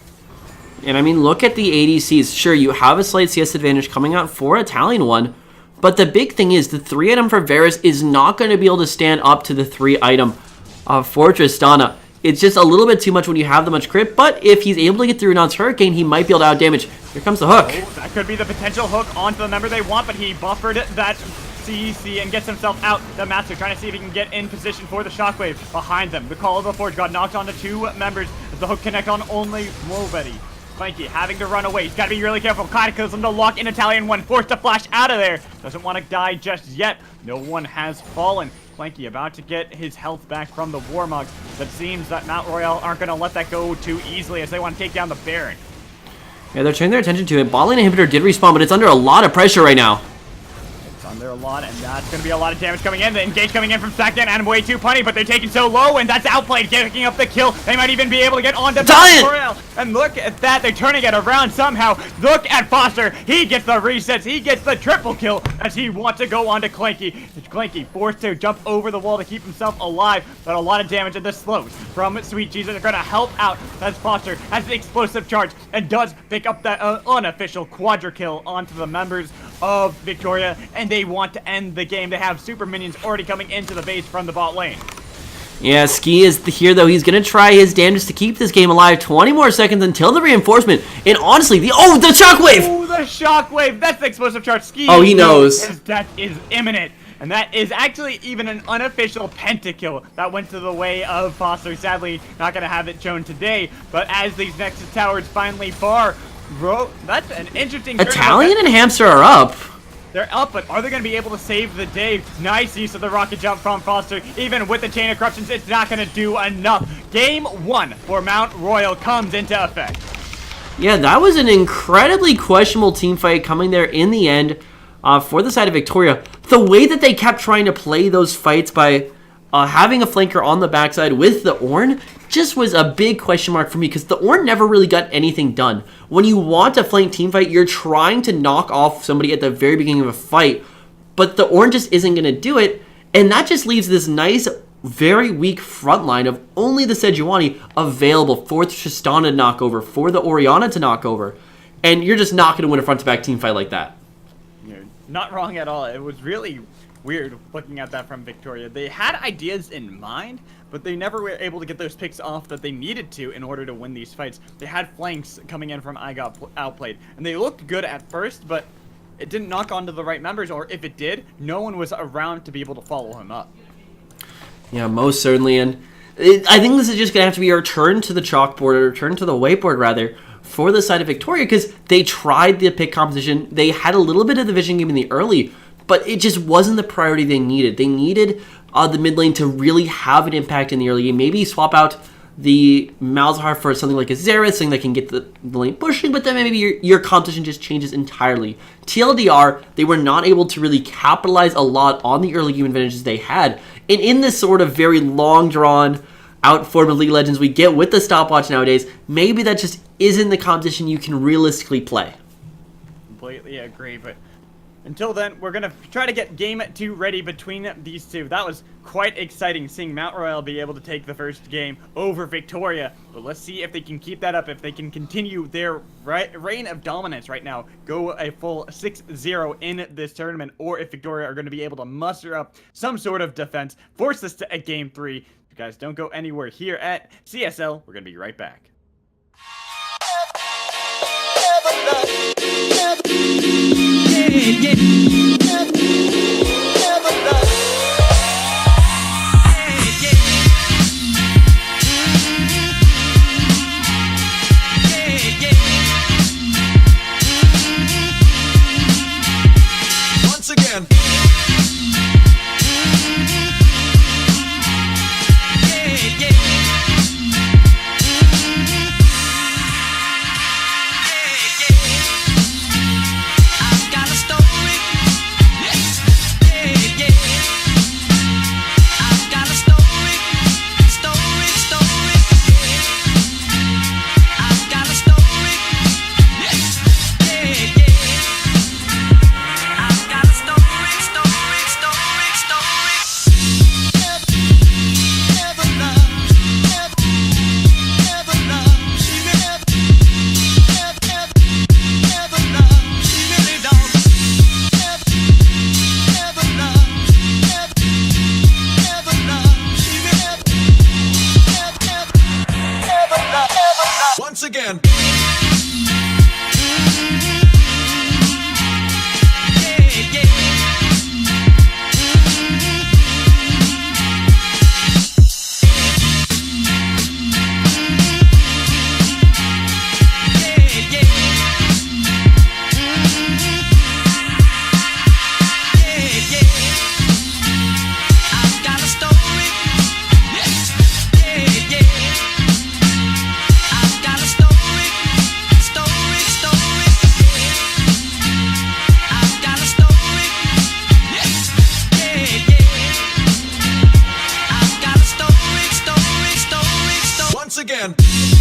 And I mean, look at the ADCs. Sure, you have a slight CS advantage coming out for Italian one, but the big thing is the 3-item for Varus is not going to be able to stand up to the 3-item for Tristana. It's just a little bit too much when you have that much crit, but if he's able to get through Nod's Hurricane, he might be able to out-damage. Here comes the hook. Oh, that could be the potential hook onto the member they want, but he buffered that CEC and gets himself out. The Master trying to see if he can get in position for the Shockwave behind them. The Call of the Forge got knocked onto 2 members as the hook connect on only Mobedi. Clanky having to run away. He's got to be really careful. Cataclysm to lock in Italian one. Forced to flash out of there. Doesn't want to die just yet. No one has fallen. Clanky about to get his health back from the Warmog. But seems that Mount Royale aren't going to let that go too easily as they want to take down the Baron. Yeah, they're turning their attention to it. Bot lane inhibitor did respawn, but it's under a lot of pressure right now. It's under a lot, and that's going to be a lot of damage coming in. The engage coming in from Sackdown and way too punny, but they're taking so low, and that's outplayed, picking up the kill. They might even be able to get onto Royale. And look at that, they're turning it around somehow. Look at Foster. He gets the resets. He gets the triple kill as he wants to go on to Clanky. Clanky forced to jump over the wall to keep himself alive, but a lot of damage in the slows from Sweet Jesus are going to help out as Foster has the explosive charge and does pick up that unofficial quadra kill onto the members of Victoria, and they want to end the game. They have super minions already coming into the base from the bot lane. Yeah, Ski is here, though. He's going to try his damnedest to keep this game alive. 20 more seconds until the reinforcement. And honestly, the Shockwave! Oh, the Shockwave! That's the explosive charge. Ski. Oh, he knows. His death is imminent. And that is actually even an unofficial pentakill that went to the way of Foster. Sadly, not going to have it shown today. But as these Nexus towers finally bar, bro, that's an interesting... Italian and Hamster are up. They're up, but are they going to be able to save the day? Nice use of the rocket jump from Foster. Even with the chain of corruptions, it's not going to do enough. Game 1 for Mount Royal comes into effect. Yeah, that was an incredibly questionable team fight coming there in the end for the side of Victoria. The way that they kept trying to play those fights by having a flanker on the backside with the Ornn just was a big question mark for me because the Ornn never really got anything done. When you want a flank team fight, you're trying to knock off somebody at the very beginning of a fight, but the Ornn just isn't going to do it, and that just leaves this nice, very weak front line of only the Sejuani available for the Tristana to knock over, for the Orianna to knock over, and you're just not going to win a front-to-back team fight like that. You're not wrong at all. It was really weird looking at that from Victoria. They had ideas in mind, but they never were able to get those picks off that they needed to in order to win these fights. They had flanks coming in from I got outplayed, and they looked good at first, but it didn't knock onto the right members, or if it did, no one was around to be able to follow him up. Yeah, most certainly, and I think this is just going to have to be a return to the chalkboard, a return to the whiteboard, rather, for the side of Victoria, because they tried the pick composition. They had a little bit of the vision game in the early, but it just wasn't the priority they needed. They needed the mid lane to really have an impact in the early game. Maybe swap out the Malzahar for something like a Xerath, something that can get the lane pushing, but then maybe your competition just changes entirely. TLDR, they were not able to really capitalize a lot on the early game advantages they had. And in this sort of very long drawn out form of League of Legends we get with the stopwatch nowadays, maybe that just isn't the competition you can realistically play. Completely agree, but until then, we're going to try to get Game 2 ready between these two. That was quite exciting, seeing Mount Royale be able to take the first game over Victoria. But let's see if they can keep that up, if they can continue their reign of dominance right now, go a full 6-0 in this tournament, or if Victoria are going to be able to muster up some sort of defense, force this to a Game 3. You guys don't go anywhere here at CSL. We're going to be right back. Once again. Once again. Once again.